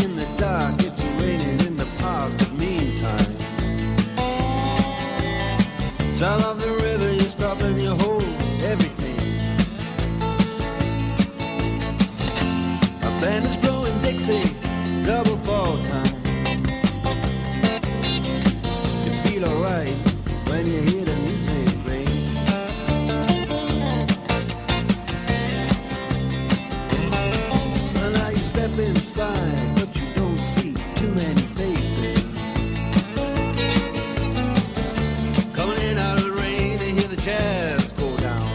In the dark, it's raining in the park, but meantime, sound of the river, you stop and you hold everything. A band is blowing Dixie, double fall time. You feel alright when you hear the music ring. And now you step inside, but you don't see too many faces. Coming in out of the rain, they hear the jazz go down.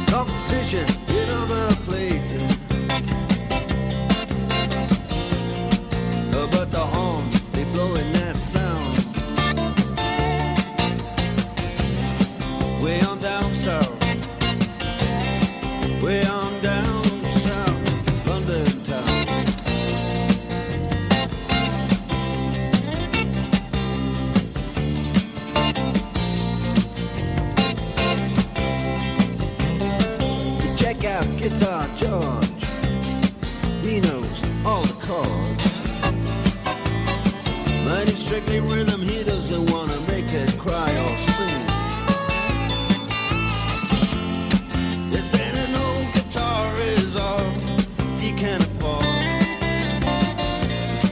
Competition in other places, but the horns, they blowing that sound. Way on down south, way on down south, London town. You check out Guitar George, he knows all the chords. But it's strictly rhythm, he doesn't want to make it cry or sing. If any old guitar is all he can afford,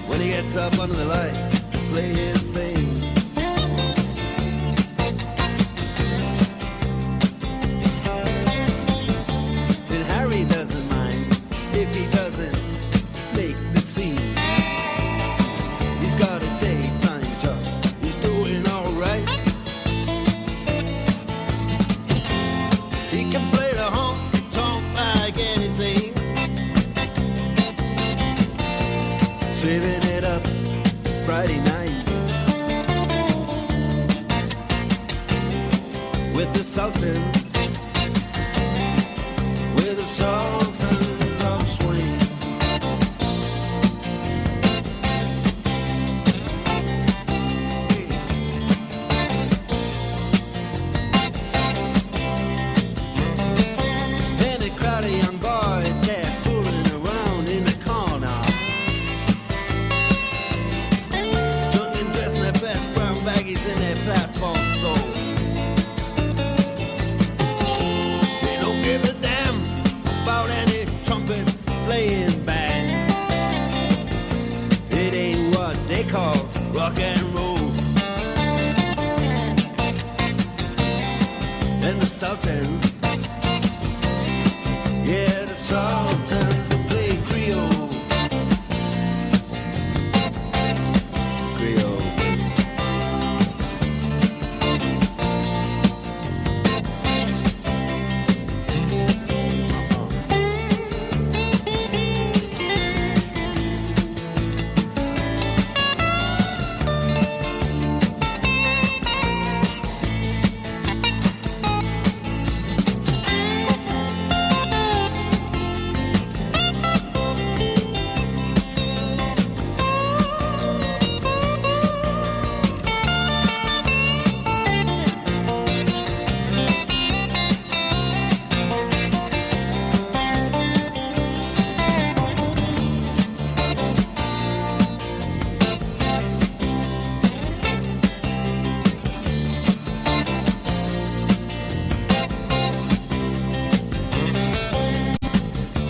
when he gets up under the lights to play his thing. And Harry doesn't mind if he doesn't make the scene. He's got a daytime job, he's doing alright. He can play the honky-tonk like anything, saving it up Friday night with the Sultans. We're the Sultans of Swing. And a crowd of young boys, they're fooling around in the corner. Drunk and dressed in their best brown baggies in their platform soles. They don't give a damn about any trumpet playing band. It ain't what they call rock and roll. And the Sultans, yeah, the Sultans that play Creole. Creole.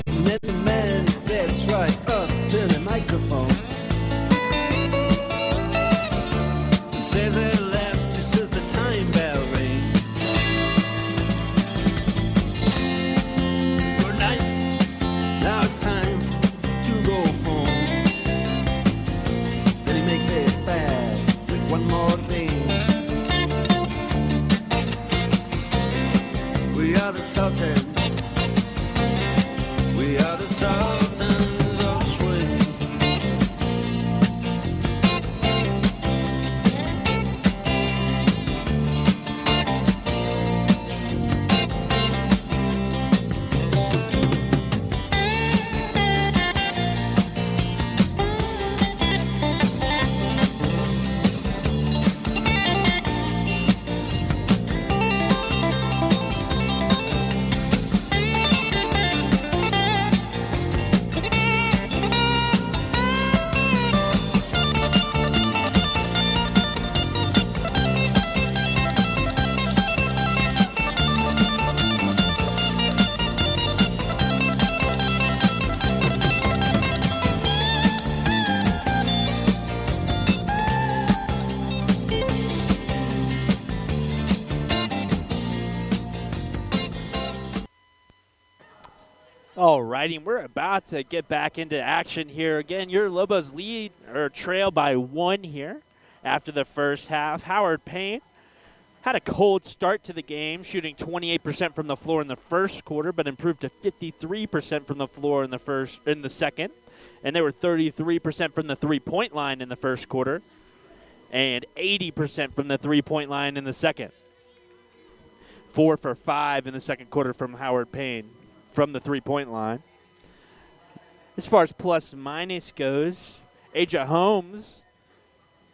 And then the man steps right up to the microphone. He says at last, just as the time bell rings. Good night, now it's time to go home. Then he makes it fast with one more thing. We are the Sultans. We are the Sultans of Swing. All righty, we're about to get back into action here. Again, your Lobos lead or trail by 1 here after the first half. Howard Payne had a cold start to the game, shooting 28% from the floor in the first quarter, but improved to 53% from the floor in the second. And they were 33% from the three-point line in the first quarter and 80% from the three-point line in the second. 4 for 5 in the second quarter from Howard Payne from the three-point line. As far as plus-minus goes, Aja Holmes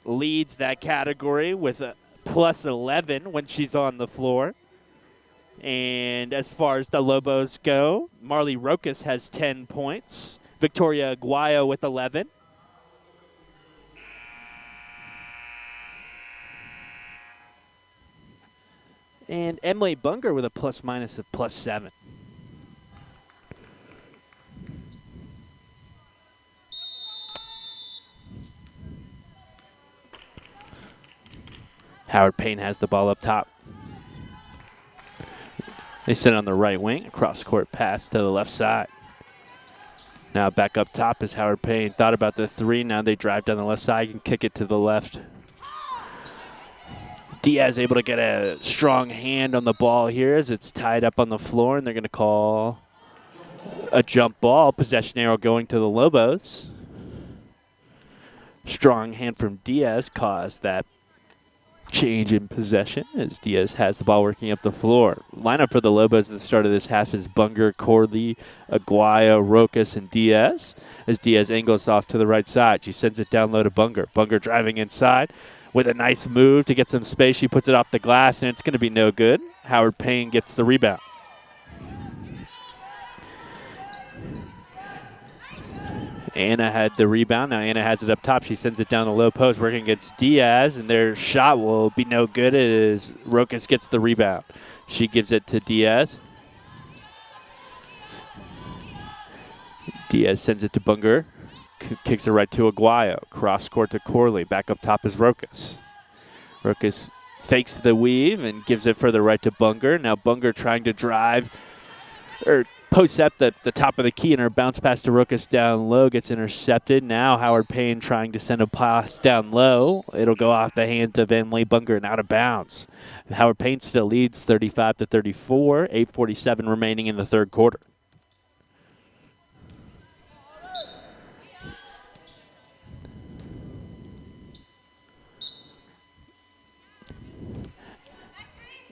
leads that category with a plus 11 when she's on the floor. And as far as the Lobos go, Marley Rokas has 10 points. Victoria Aguayo with 11. And Emily Bunger with a plus-minus of plus 7. Howard Payne has the ball up top. They sit on the right wing, a cross-court pass to the left side. Now back up top is Howard Payne. Thought about the three. Now they drive down the left side and kick it to the left. Diaz able to get a strong hand on the ball here as it's tied up on the floor, and they're going to call a jump ball. Possession arrow going to the Lobos. Strong hand from Diaz caused that change in possession as Diaz has the ball working up the floor. Lineup for the Lobos at the start of this half is Bunger, Corley, Aguayo, Rokas, and Diaz. As Diaz angles off to the right side, she sends it down low to Bunger. Bunger driving inside with a nice move to get some space. She puts it off the glass, and it's going to be no good. Howard Payne gets the rebound. Anna had the rebound. Now Anna has it up top. She sends it down the low post, working against Diaz, and their shot will be no good as Rokas gets the rebound. She gives it to Diaz. Diaz sends it to Bunger. Kicks it right to Aguayo. Cross court to Corley. Back up top is Rokas. Rokas fakes the weave and gives it further right to Bunger. Now Bunger trying to drive, or posts up the top of the key, and her bounce pass to Rokas down low gets intercepted. Now Howard Payne trying to send a pass down low. It'll go off the hands of Emily Bunger and out of bounds. Howard Payne still leads 35-34. 8:47 remaining in the third quarter.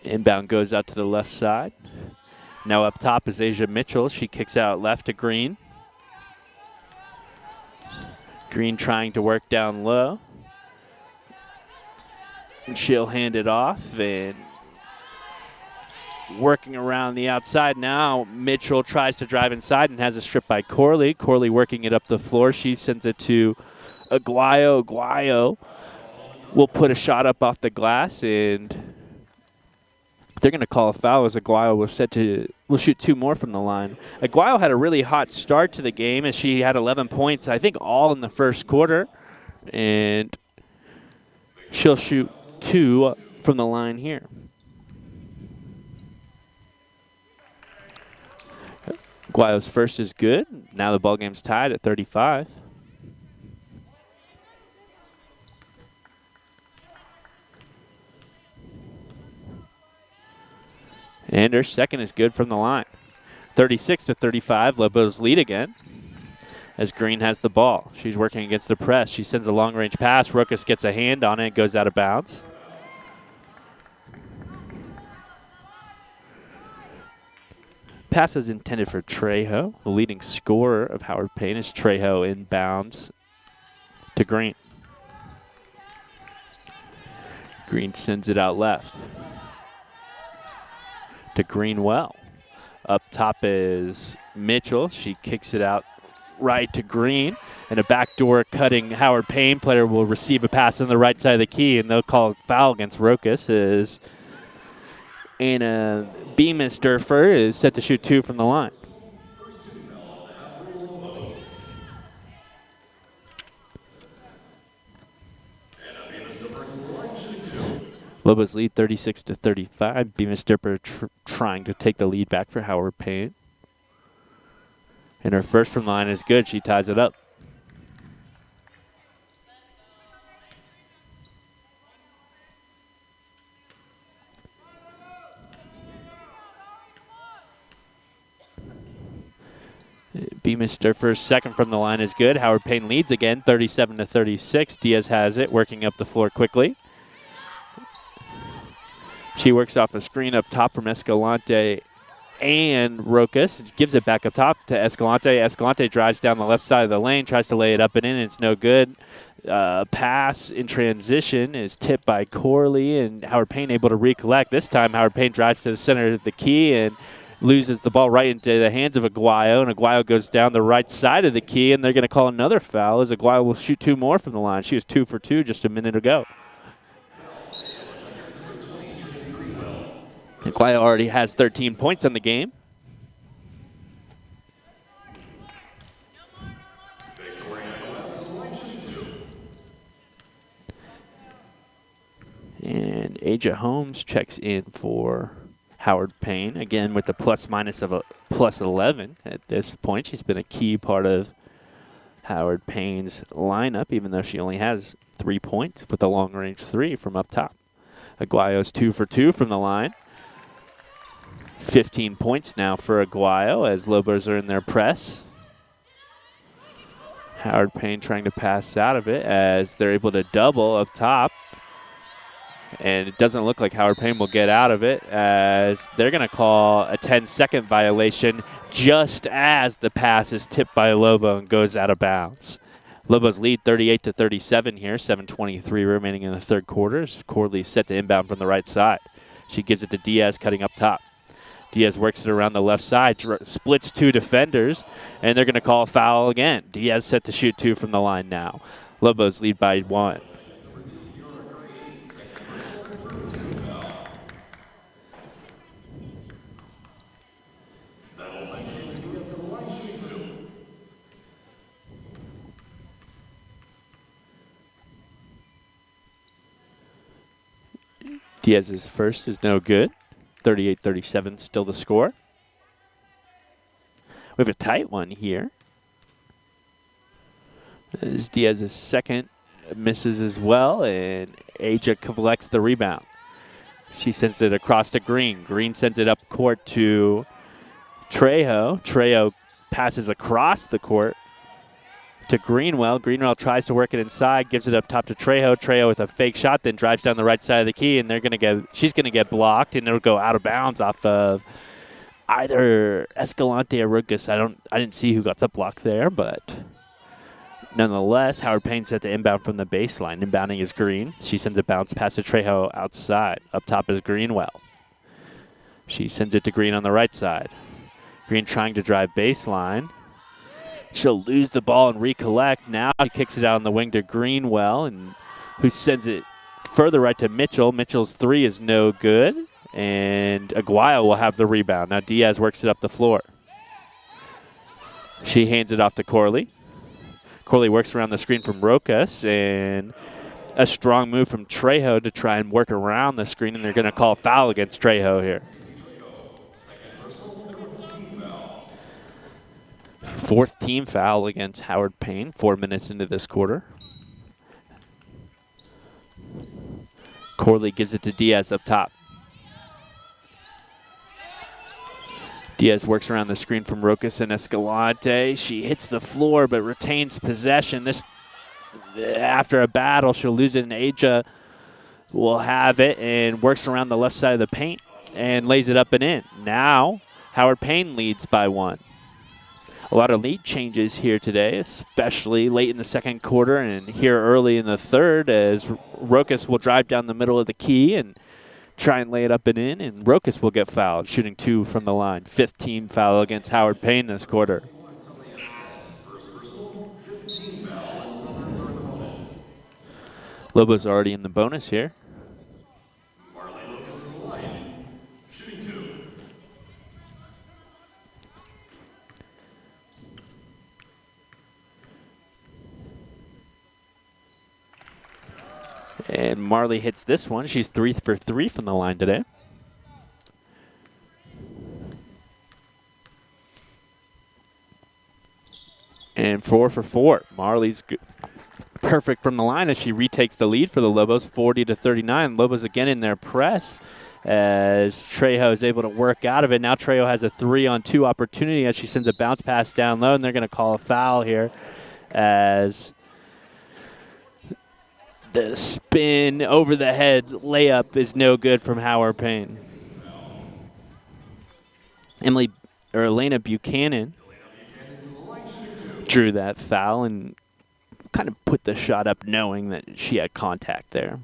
Inbound goes out to the left side. Now up top is Asia Mitchell. She kicks out left to Green. Green trying to work down low. And she'll hand it off, and working around the outside now, Mitchell tries to drive inside and has a strip by Corley. Corley working it up the floor. She sends it to Aguayo. Aguayo will put a shot up off the glass, and they're going to call a foul as Aguayo will shoot two more from the line. Aguayo had a really hot start to the game as she had 11 points, I think all in the first quarter, and she'll shoot two from the line here. Aguayo's first is good. Now the ball game's tied at 35. And her second is good from the line. 36-35, Lobos lead again as Green has the ball. She's working against the press. She sends a long-range pass. Rokas gets a hand on it and goes out of bounds. Pass is intended for Trejo. The leading scorer of Howard Payne is Trejo inbounds to Green. Green sends it out left to Greenwell. Up top is Mitchell. She kicks it out right to Green. And a backdoor cutting Howard Payne player will receive a pass on the right side of the key, and they'll call a foul against Rokas as Anna Beamisturfer is set to shoot two from the line. Lobos lead 36-35. Beamisturfer trying to take the lead back for Howard Payne. And her first from the line is good. She ties it up. Beamisturfer's second from the line is good. Howard Payne leads again, 37-36. Diaz has it, working up the floor quickly. She works off a screen up top from Escalante and Rokas. Gives it back up top to Escalante. Escalante drives down the left side of the lane, tries to lay it up and in, and it's no good. Pass in transition is tipped by Corley, and Howard Payne able to recollect. This time Howard Payne drives to the center of the key and loses the ball right into the hands of Aguayo, and Aguayo goes down the right side of the key, and they're going to call another foul as Aguayo will shoot two more from the line. She was 2 for 2 just a minute ago. Aguayo already has 13 points on the game. And Aja Holmes checks in for Howard Payne, again with the plus-minus of a plus 11 at this point. She's been a key part of Howard Payne's lineup, even though she only has 3 points with a long-range three from up top. Aguayo's 2 for 2 from the line. 15 points now for Aguayo as Lobos are in their press. Howard Payne trying to pass out of it as they're able to double up top. And it doesn't look like Howard Payne will get out of it, as they're going to call a 10-second violation just as the pass is tipped by Lobo and goes out of bounds. Lobos lead 38-37 here, 7:23 remaining in the third quarter. Corley set to inbound from the right side. She gives it to Diaz cutting up top. Diaz works it around the left side, splits two defenders, and they're going to call a foul again. Diaz set to shoot two from the line now. Lobos lead by 1. Diaz's first is no good. 38-37 still the score. We have a tight one here. As Diaz's second misses as well, and Aja collects the rebound. She sends it across to Green. Green sends it up court to Trejo. Trejo passes across the court to Greenwell. Greenwell tries to work it inside, gives it up top to Trejo. Trejo with a fake shot, then drives down the right side of the key, and she's gonna get blocked, and it'll go out of bounds off of either Escalante or Ruckus. I didn't see who got the block there, but nonetheless, Howard Payne set to inbound from the baseline. Inbounding is Green. She sends a bounce pass to Trejo outside. Up top is Greenwell. She sends it to Green on the right side. Green trying to drive baseline. She'll lose the ball and recollect. Now he kicks it out on the wing to Greenwell, and who sends it further right to Mitchell. Mitchell's three is no good, and Aguayo will have the rebound. Now Diaz works it up the floor. She hands it off to Corley. Corley works around the screen from Rokas, and a strong move from Trejo to try and work around the screen, and they're going to call a foul against Trejo here. Fourth team foul against Howard Payne, 4 minutes into this quarter. Corley gives it to Diaz up top. Diaz works around the screen from Rokas and Escalante. She hits the floor but retains possession. After a battle, she'll lose it, and Aja will have it and works around the left side of the paint and lays it up and in. Now, Howard Payne leads by 1. A lot of lead changes here today, especially late in the second quarter and here early in the third, as Rokas will drive down the middle of the key and try and lay it up and in, and Rokas will get fouled, shooting 2 from the line. 5th team foul against Howard Payne this quarter. Lobos already in the bonus here. And Marley hits this one. She's 3 for 3 from the line today. And 4 for 4. Marley's perfect from the line as she retakes the lead for the Lobos, 40-39. Lobos again in their press as Trejo is able to work out of it. Now Trejo has a 3-on-2 opportunity as she sends a bounce pass down low, and they're going to call a foul here as the spin over the head layup is no good from Howard Payne. Elena Buchanan drew that foul and kind of put the shot up knowing that she had contact there.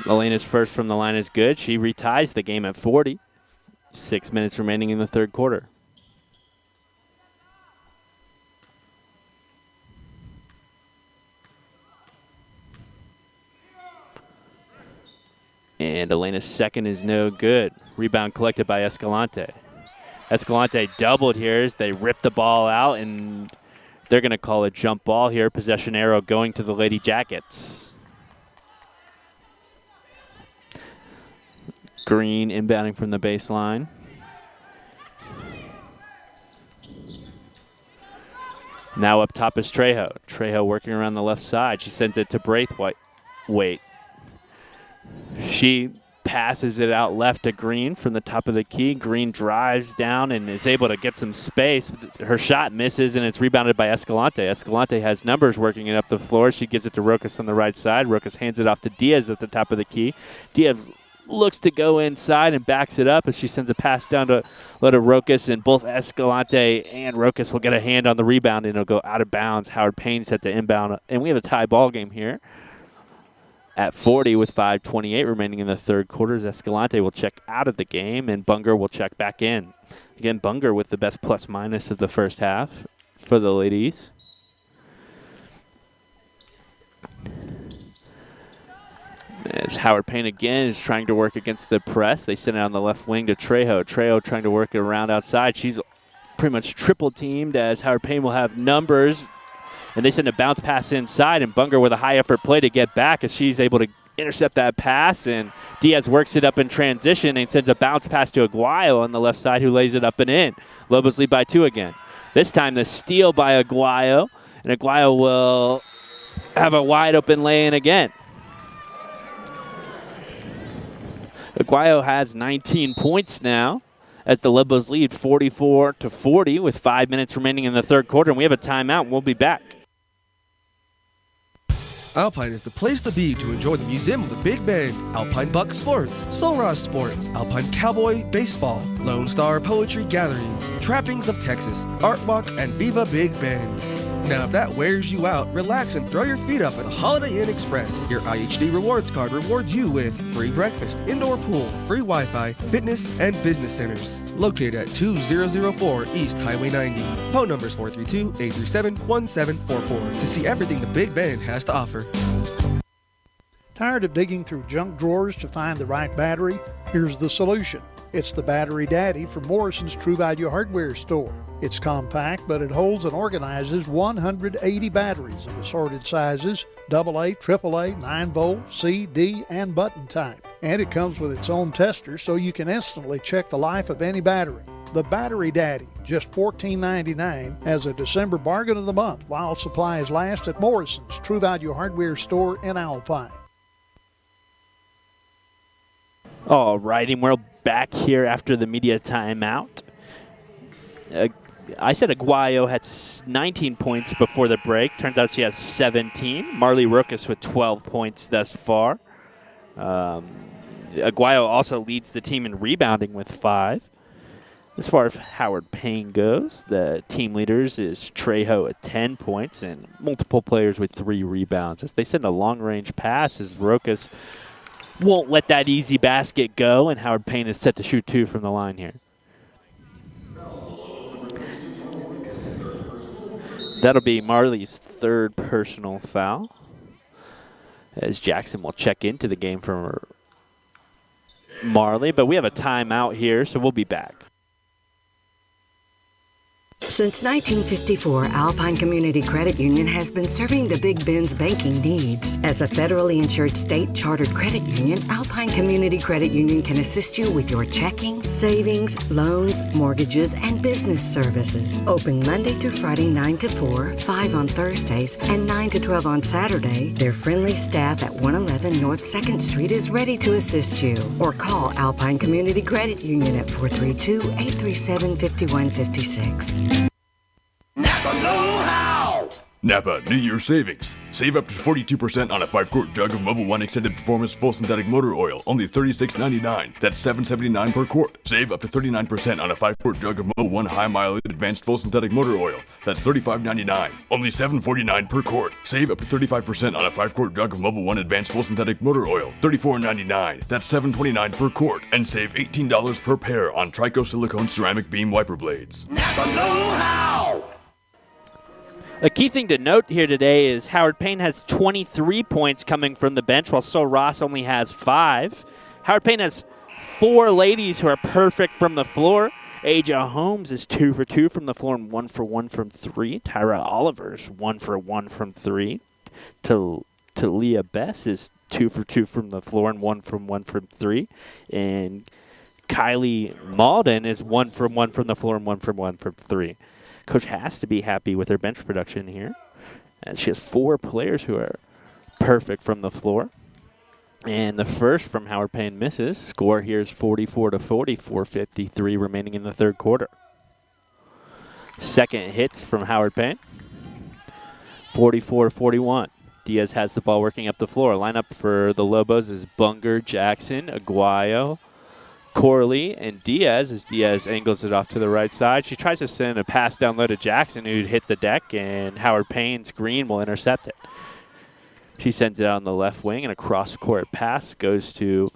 Elena's first from the line is good. She reties the game at 40. 6 minutes remaining in the third quarter. And Elena's second is no good. Rebound collected by Escalante. Escalante doubled here as they rip the ball out, and they're going to call a jump ball here. Possession arrow going to the Lady Jackets. Green inbounding from the baseline. Now up top is Trejo. Trejo working around the left side. She sends it to Braithwaite. She passes it out left to Green from the top of the key. Green drives down and is able to get some space. Her shot misses, and it's rebounded by Escalante. Escalante has numbers working it up the floor. She gives it to Rokas on the right side. Rokas hands it off to Diaz at the top of the key. Diaz looks to go inside and backs it up as she sends a pass down to Rokas, and both Escalante and Rokas will get a hand on the rebound, and it'll go out of bounds. Howard Payne set to inbound, and we have a tie ball game here at 40 with 5:28 remaining in the third quarter. Escalante will check out of the game, and Bunger will check back in. Again, Bunger with the best plus-minus of the first half for the ladies. As Howard Payne again is trying to work against the press. They send it on the left wing to Trejo. Trejo trying to work it around outside. She's pretty much triple teamed as Howard Payne will have numbers. And they send a bounce pass inside, and Bunger with a high effort play to get back as she's able to intercept that pass. And Diaz works it up in transition and sends a bounce pass to Aguayo on the left side, who lays it up and in. Lobos lead by 2 again. This time the steal by Aguayo, and Aguayo will have a wide open lay-in again. Aguayo has 19 points now as the Lobos lead 44-40 with 5 minutes remaining in the third quarter, and we have a timeout, and we'll be back. Alpine is the place to be to enjoy the Museum of the Big Bend, Alpine Buck Sports, Solras Sports, Alpine Cowboy Baseball, Lone Star Poetry Gatherings, Trappings of Texas, Art Walk, and Viva Big Bend. Now, if that wears you out, relax and throw your feet up at Holiday Inn Express. Your IHD rewards card rewards you with free breakfast, indoor pool, free Wi-Fi, fitness, and business centers. Located at 2004 East Highway 90. Phone numbers 432-837-1744 to see everything the Big Bend has to offer. Tired of digging through junk drawers to find the right battery? Here's the solution. It's the Battery Daddy from Morrison's True Value Hardware Store. It's compact, but it holds and organizes 180 batteries of assorted sizes, AA, AAA, 9-volt, C, D, and button type. And it comes with its own tester so you can instantly check the life of any battery. The Battery Daddy, just $14.99 as a December bargain of the month while supplies last at Morrison's True Value Hardware Store in Alpine. All righty, we're back here after the media timeout. I said Aguayo had 19 points before the break. Turns out she has 17. Marley Rokas with 12 points thus far. Aguayo also leads the team in rebounding with 5. As far as Howard Payne goes, the team leaders is Trejo at 10 points and multiple players with 3 rebounds. As they send a long-range pass, as Rokas won't let that easy basket go, and Howard Payne is set to shoot 2 from the line here. That'll be Marley's 3rd personal foul, as Jackson will check into the game for Marley. But we have a timeout here, so we'll be back. Since 1954, Alpine Community Credit Union has been serving the Big Bend's banking needs. As a federally insured state-chartered credit union, Alpine Community Credit Union can assist you with your checking, savings, loans, mortgages, and business services. Open Monday through Friday 9 to 4, 5 on Thursdays, and 9 to 12 on Saturday. Their friendly staff at 111 North 2nd Street is ready to assist you. Or call Alpine Community Credit Union at 432-837-5156. Napa know-how! Napa New Year savings. Save up to 42% on a 5-quart jug of Mobil 1 Extended Performance Full Synthetic Motor Oil, only $36.99. That's $7.79 per quart. Save up to 39% on a 5-quart jug of Mobil 1 High Mileage Advanced Full Synthetic Motor Oil. That's $35.99. Only $7.49 per quart. Save up to 35% on a 5-quart jug of Mobil 1 Advanced Full Synthetic Motor Oil. $34.99. That's $7.29 per quart. And save $18 per pair on Trico Silicone Ceramic Beam Wiper Blades. Napa know-how! A key thing to note here today is Howard Payne has 23 points coming from the bench, while Sol Ross only has 5. Howard Payne has 4 ladies who are perfect from the floor. Aja Holmes is 2 for 2 from the floor and 1 for 1 from 3. Tyra Oliver's 1 for 1 from 3. Talia Bess is 2 for 2 from the floor and 1 from 1 from 3. And Kylie Malden is 1 for 1 from the floor and 1 for 1 from 3. Coach has to be happy with her bench production here, as she has 4 players who are perfect from the floor. And the first from Howard Payne misses. Score here is 44-40, 4:53 remaining in the third quarter. Second hits from Howard Payne. 44-41. Diaz has the ball working up the floor. Lineup for the Lobos is Bunger, Jackson, Aguayo, Corley, and Diaz as Diaz angles it off to the right side. She tries to send a pass down low to Jackson, who'd hit the deck, and Howard Payne's green will intercept it. She sends it out on the left wing, and a cross-court pass goes to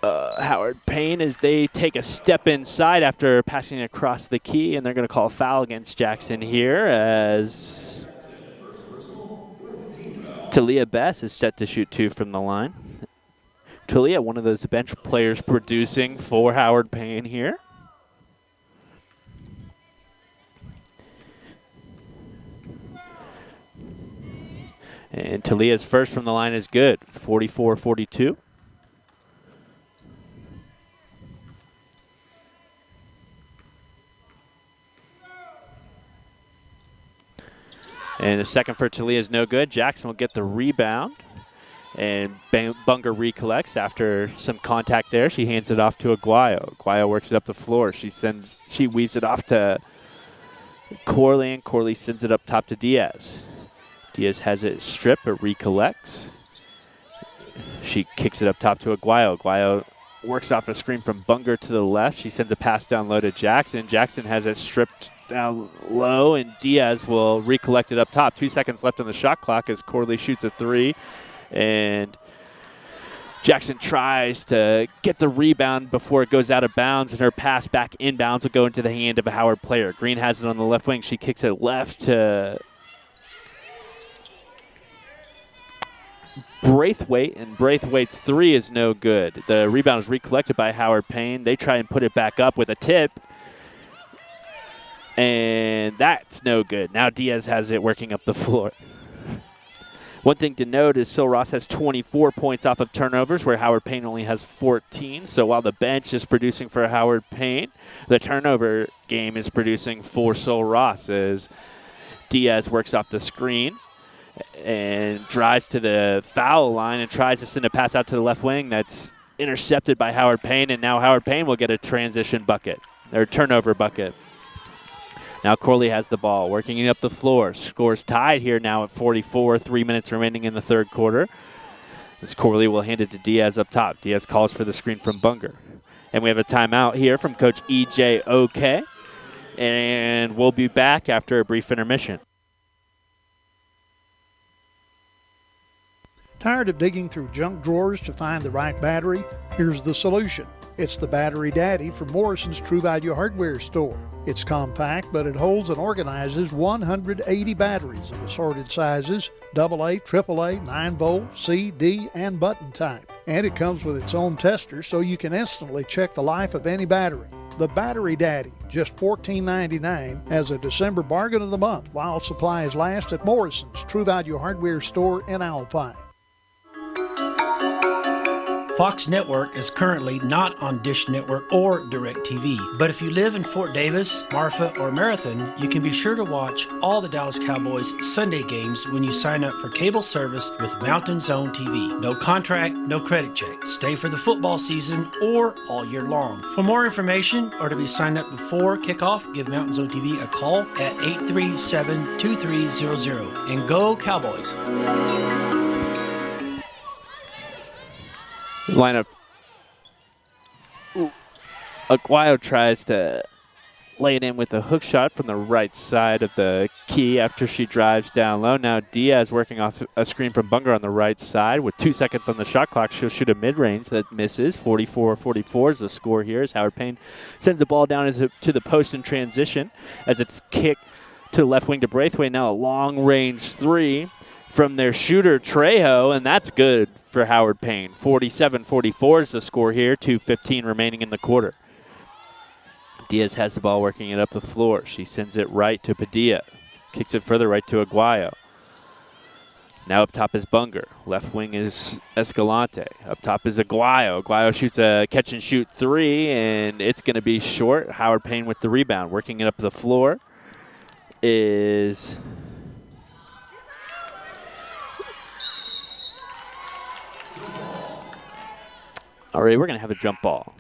Howard Payne as they take a step inside after passing across the key, and they're going to call a foul against Jackson here as Talia Bess is set to shoot 2 from the line. Talia, one of those bench players producing for Howard Payne here. And Talia's first from the line is good, 44-42. And the second for Talia is no good. Jackson will get the rebound. And Bunger recollects after some contact there. She hands it off to Aguayo. Aguayo works it up the floor. She weaves it off to Corley, and Corley sends it up top to Diaz. Diaz has it stripped, but recollects. She kicks it up top to Aguayo. Aguayo works off a screen from Bunger to the left. She sends a pass down low to Jackson. Jackson has it stripped down low, and Diaz will recollect it up top. 2 seconds left on the shot clock as Corley shoots a 3. And Jackson tries to get the rebound before it goes out of bounds, and her pass back inbounds will go into the hand of a Howard player. Green has it on the left wing. She kicks it left to Braithwaite, and Braithwaite's 3 is no good. The rebound is recollected by Howard Payne. They try and put it back up with a tip, and that's no good. Now Diaz has it working up the floor. One thing to note is Sil Ross has 24 points off of turnovers, where Howard Payne only has 14. So while the bench is producing for Howard Payne, the turnover game is producing for Sil Ross as Diaz works off the screen and drives to the foul line and tries to send a pass out to the left wing. That's intercepted by Howard Payne, and now Howard Payne will get a transition bucket, or turnover bucket. Now Corley has the ball, working it up the floor. Scores tied here now at 44, 3 minutes remaining in the third quarter. As Corley will hand it to Diaz up top. Diaz calls for the screen from Bunger. And we have a timeout here from Coach E.J. Oke. And we'll be back after a brief intermission. Tired of digging through junk drawers to find the right battery? Here's the solution. It's the Battery Daddy from Morrison's True Value Hardware Store. It's compact, but it holds and organizes 180 batteries of assorted sizes, AA, AAA, 9-volt, C, D, and button type. And it comes with its own tester so you can instantly check the life of any battery. The Battery Daddy, just $14.99 as a December bargain of the month while supplies last at Morrison's True Value Hardware Store in Alpine. Fox Network is currently not on Dish Network or DirecTV, but if you live in Fort Davis, Marfa, or Marathon, you can be sure to watch all the Dallas Cowboys Sunday games when you sign up for cable service with Mountain Zone TV. No contract, no credit check. Stay for the football season or all year long. For more information or to be signed up before kickoff, give Mountain Zone TV a call at 837-2300. And go Cowboys! Lineup. Aguayo tries to lay it in with a hook shot from the right side of the key after she drives down low. Now Diaz working off a screen from Bunger on the right side. With 2 seconds on the shot clock, she'll shoot a mid-range that misses. 44-44 is the score here as Howard Payne sends the ball down to the post in transition as it's kicked to the left wing to Braithwaite. Now a long-range 3 from their shooter Trejo, and that's good for Howard Payne. 47-44 is the score here, 2:15 remaining in the quarter. Diaz has the ball working it up the floor. She sends it right to Padilla. Kicks it further right to Aguayo. Now up top is Bunger. Left wing is Escalante. Up top is Aguayo. Aguayo shoots a catch-and-shoot 3, and it's going to be short. Howard Payne with the rebound. Working it up the floor is All right, we're going to have a jump ball.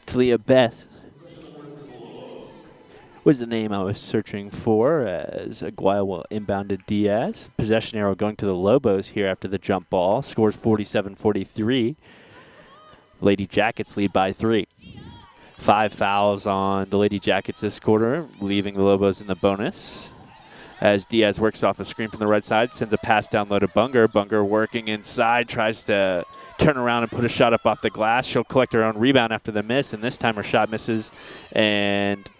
Talia Beth was the name I was searching for, as Aguayo will inbound to Diaz. Possession arrow going to the Lobos here after the jump ball. Scores 47-43. Lady Jackets lead by 3. 5 fouls on the Lady Jackets this quarter, leaving the Lobos in the bonus. As Diaz works off a screen from the right side, sends a pass down low to Bunger. Bunger working inside, tries to turn around and put a shot up off the glass. She'll collect her own rebound after the miss, and this time her shot misses, and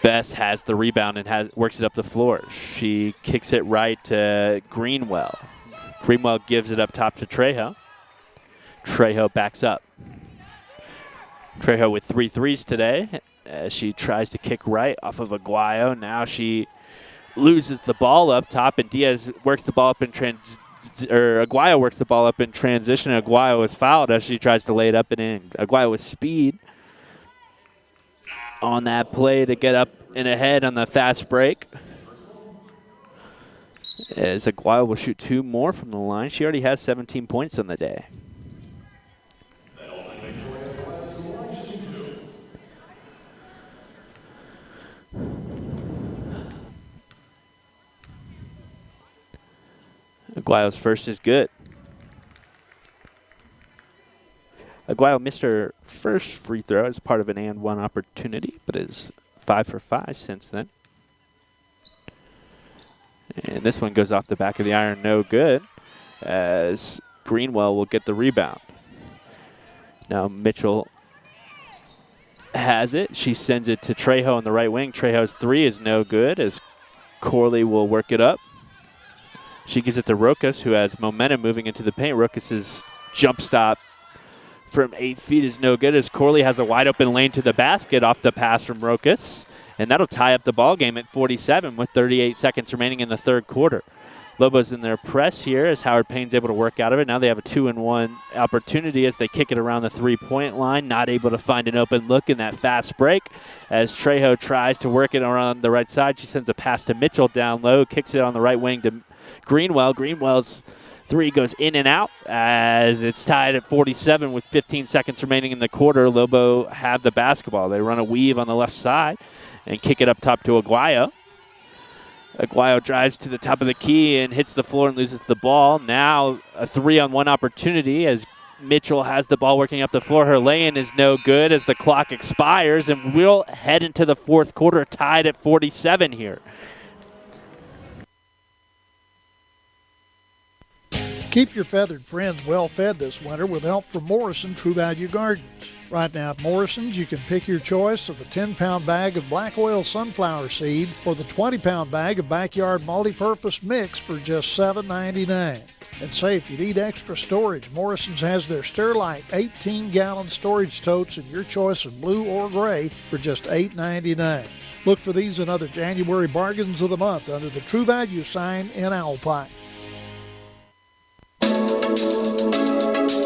Bess has the rebound and works it up the floor. She kicks it right to Greenwell. Greenwell gives it up top to Trejo. Trejo backs up. Trejo with 3 threes today as she tries to kick right off of Aguayo. Now she loses the ball up top, and Diaz works the ball up in Aguayo works the ball up in transition. Aguayo is fouled as she tries to lay it up and in. Aguayo with speed on that play to get up and ahead on the fast break. As Aguayo will shoot 2 more from the line. She already has 17 points on the day. Aguayo's first is good. Aguayo missed her first free throw as part of an and one opportunity, but is 5 for 5 since then. And this one goes off the back of the iron, no good, as Greenwell will get the rebound. Now Mitchell has it. She sends it to Trejo on the right wing. Trejo's 3 is no good, as Corley will work it up. She gives it to Rokas, who has momentum moving into the paint. Rokas' jump stop from 8 feet is no good, as Corley has a wide open lane to the basket off the pass from Rokas. And that'll tie up the ball game at 47 with 38 seconds remaining in the third quarter. Lobos in their press here as Howard Payne's able to work out of it. Now they have a 2-and-1 opportunity as they kick it around the three-point line. Not able to find an open look in that fast break as Trejo tries to work it around the right side. She sends a pass to Mitchell down low, kicks it on the right wing to Greenwell. Greenwell's 3 goes in and out as it's tied at 47 with 15 seconds remaining in the quarter. Lobo have the basketball. They run a weave on the left side and kick it up top to Aguayo. Aguayo drives to the top of the key and hits the floor and loses the ball. Now a 3-on-1 opportunity as Mitchell has the ball working up the floor. Her lay-in is no good as the clock expires, and we'll head into the fourth quarter tied at 47 here. Keep your feathered friends well fed this winter with help from Morrison True Value Gardens. Right now at Morrison's, you can pick your choice of the 10-pound bag of black oil sunflower seed or the 20-pound bag of backyard multi-purpose mix for just $7.99. And say if you need extra storage, Morrison's has their Sterilite 18-gallon storage totes in your choice of blue or gray for just $8.99. Look for these and other January bargains of the month under the True Value sign in Alpine.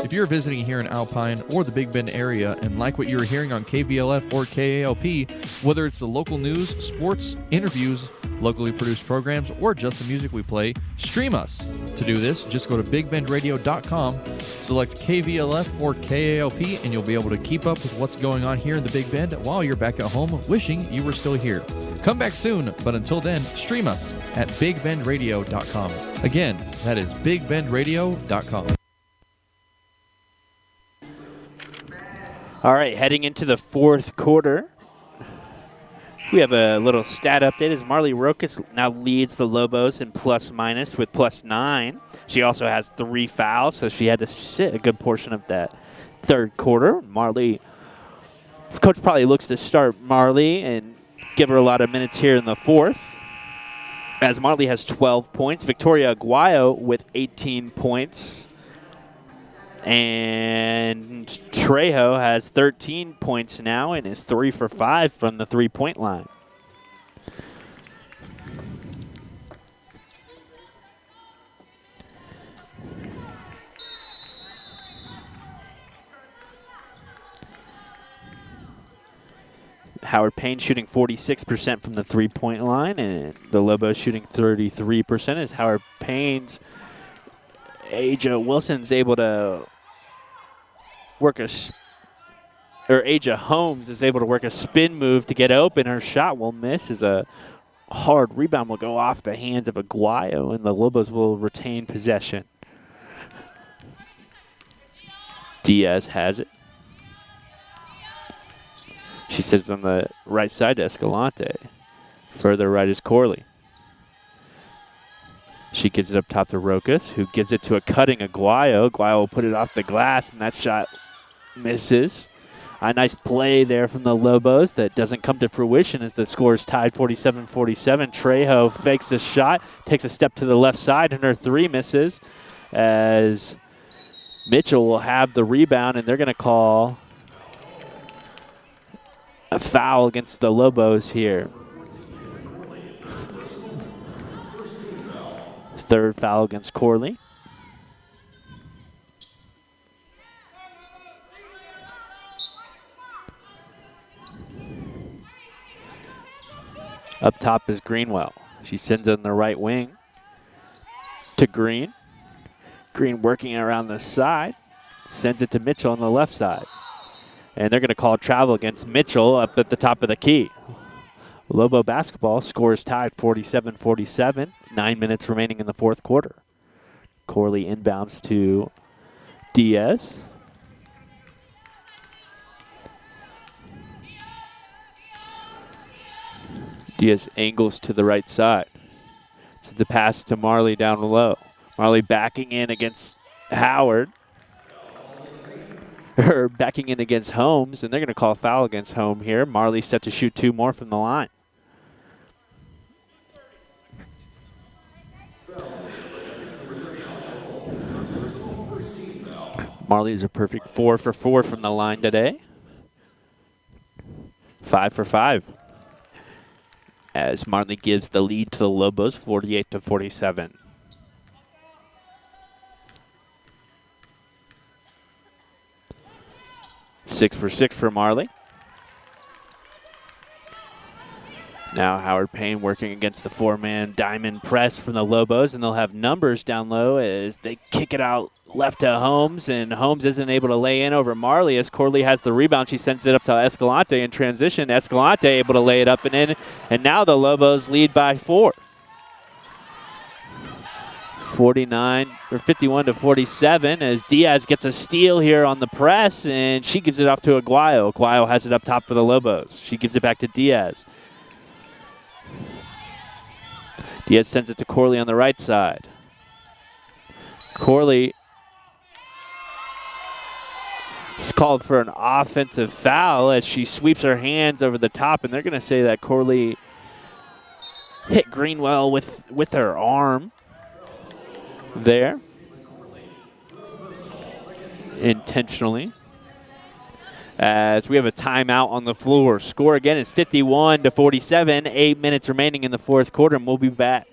If you're visiting here in Alpine or the Big Bend area and like what you're hearing on KVLF or KALP, whether it's the local news, sports, interviews, locally produced programs, or just the music we play, stream us. To do this, just go to BigBendRadio.com, select KVLF or KALP, and you'll be able to keep up with what's going on here in the Big Bend while you're back at home wishing you were still here. Come back soon, but until then, stream us at BigBendRadio.com. Again, that is BigBendRadio.com. All right, heading into the fourth quarter, we have a little stat update as Marley Rokas now leads the Lobos in plus-minus with +9. She also has 3 fouls, so she had to sit a good portion of that third quarter. Marley, coach probably looks to start Marley and give her a lot of minutes here in the fourth, as Marley has 12 points. Victoria Aguayo with 18 points. And Trejo has 13 points now and is 3 for 5 from the three-point line. Howard Payne shooting 46% from the three-point line, and the Lobos shooting 33%. As Howard Payne's Aja Wilson's able to work Aja Holmes is able to work a spin move to get open. Her shot will miss as a hard rebound will go off the hands of Aguayo, and the Lobos will retain possession. Diaz has it. She sits on the right side to Escalante. Further right is Corley. She gives it up top to Rokas, who gives it to a cutting Aguayo. Aguayo will put it off the glass, and that shot misses. A nice play there from the Lobos that doesn't come to fruition as the score is tied 47-47. Trejo fakes the shot, takes a step to the left side, and her three misses as Mitchell will have the rebound, and they're going to call a foul against the Lobos here. Third foul against Corley. Up top is Greenwell. She sends it on the right wing to Green. Green working around the side. Sends it to Mitchell on the left side. And they're going to call travel against Mitchell up at the top of the key. Lobo basketball scores tied 47-47. 9 minutes remaining in the fourth quarter. Corley inbounds to Diaz. Diaz angles to the right side. Sends a pass to Marley down low. Marley backing in against Howard. Or backing in against Holmes, and they're going to call a foul against Holmes here. Marley set to shoot two more from the line. Marley is a perfect 4 for 4 from the line today. 5 for 5. As Marley gives the lead to the Lobos, 48-47. Six for 6 for Marley. Now Howard Payne working against the four-man diamond press from the Lobos, and they'll have numbers down low as they kick it out left to Holmes, and Holmes isn't able to lay in over Marley as Corley has the rebound. She sends it up to Escalante in transition. Escalante able to lay it up and in, and now the Lobos lead by 4. 51-47 as Diaz gets a steal here on the press, and she gives it off to Aguayo. Aguayo has it up top for the Lobos. She gives it back to Diaz. Diaz sends it to Corley on the right side. Corley is called for an offensive foul as she sweeps her hands over the top, and they're going to say that Corley hit Greenwell with her arm there intentionally. As we have a timeout on the floor. Score again is 51-47. 8 minutes remaining in the fourth quarter, and we'll be back.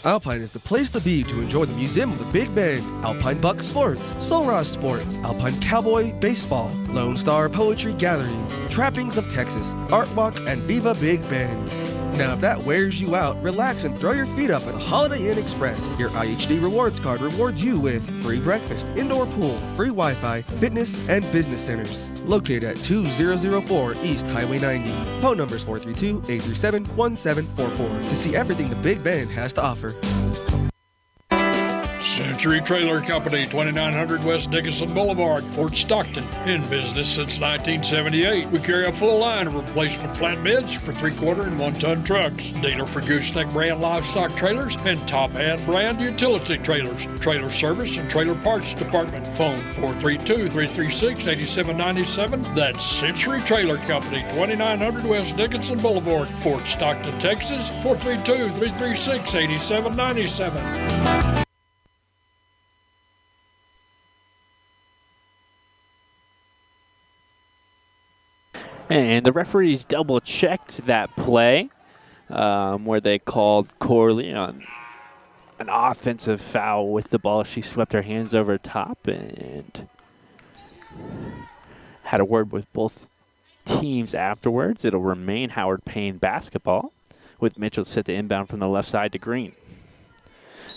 Alpine is the place to be to enjoy the Museum of the Big Bend, Alpine Buck Sports, Soul Ross Sports, Alpine Cowboy Baseball, Lone Star Poetry Gatherings, Trappings of Texas, Art Walk, and Viva Big Bend. Now, if that wears you out, relax and throw your feet up at Holiday Inn Express. Your IHD rewards card rewards you with free breakfast, indoor pool, free Wi-Fi, fitness, and business centers. Located at 2004 East Highway 90. Phone numbers 432-837-1744 to see everything the Big Bend has to offer. Century Trailer Company, 2900 West Dickinson Boulevard, Fort Stockton. In business since 1978. We carry a full line of replacement flatbeds for 3/4 and 1-ton trucks. Dealer for Gooseneck brand livestock trailers and Top Hat brand utility trailers. Trailer service and trailer parts department. Phone 432-336-8797. That's Century Trailer Company, 2900 West Dickinson Boulevard, Fort Stockton, Texas. 432-336-8797. And the referees double-checked that play where they called Corley on an offensive foul with the ball. She swept her hands over top and had a word with both teams afterwards. It'll remain Howard Payne basketball with Mitchell set to inbound from the left side to Green.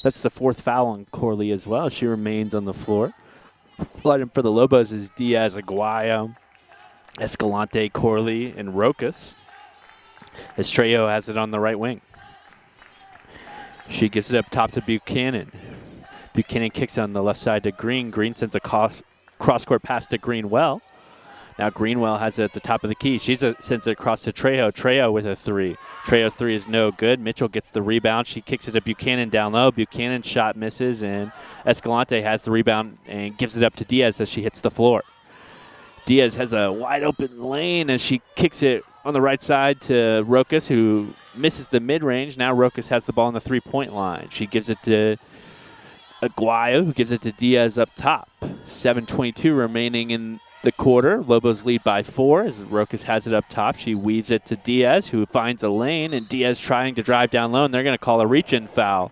That's the 4th foul on Corley as well. She remains on the floor. Flooding for the Lobos is Diaz, Aguayo, Escalante, Corley, and Rokas. As Trejo has it on the right wing. She gives it up top to Buchanan. Buchanan kicks on the left side to Green. Green sends a cross-court pass to Greenwell. Now Greenwell has it at the top of the key. She sends it across to Trejo. Trejo with a 3. Trejo's 3 is no good. Mitchell gets the rebound. She kicks it to Buchanan down low. Buchanan's shot misses, and Escalante has the rebound and gives it up to Diaz as she hits the floor. Diaz has a wide open lane as she kicks it on the right side to Rokas, who misses the mid-range. Now Rokas has the ball on the 3-point line. She gives it to Aguayo, who gives it to Diaz up top. 7:22 remaining in the quarter. Lobos lead by 4 as Rokas has it up top. She weaves it to Diaz, who finds a lane, and Diaz trying to drive down low, and they're going to call a reach-in foul.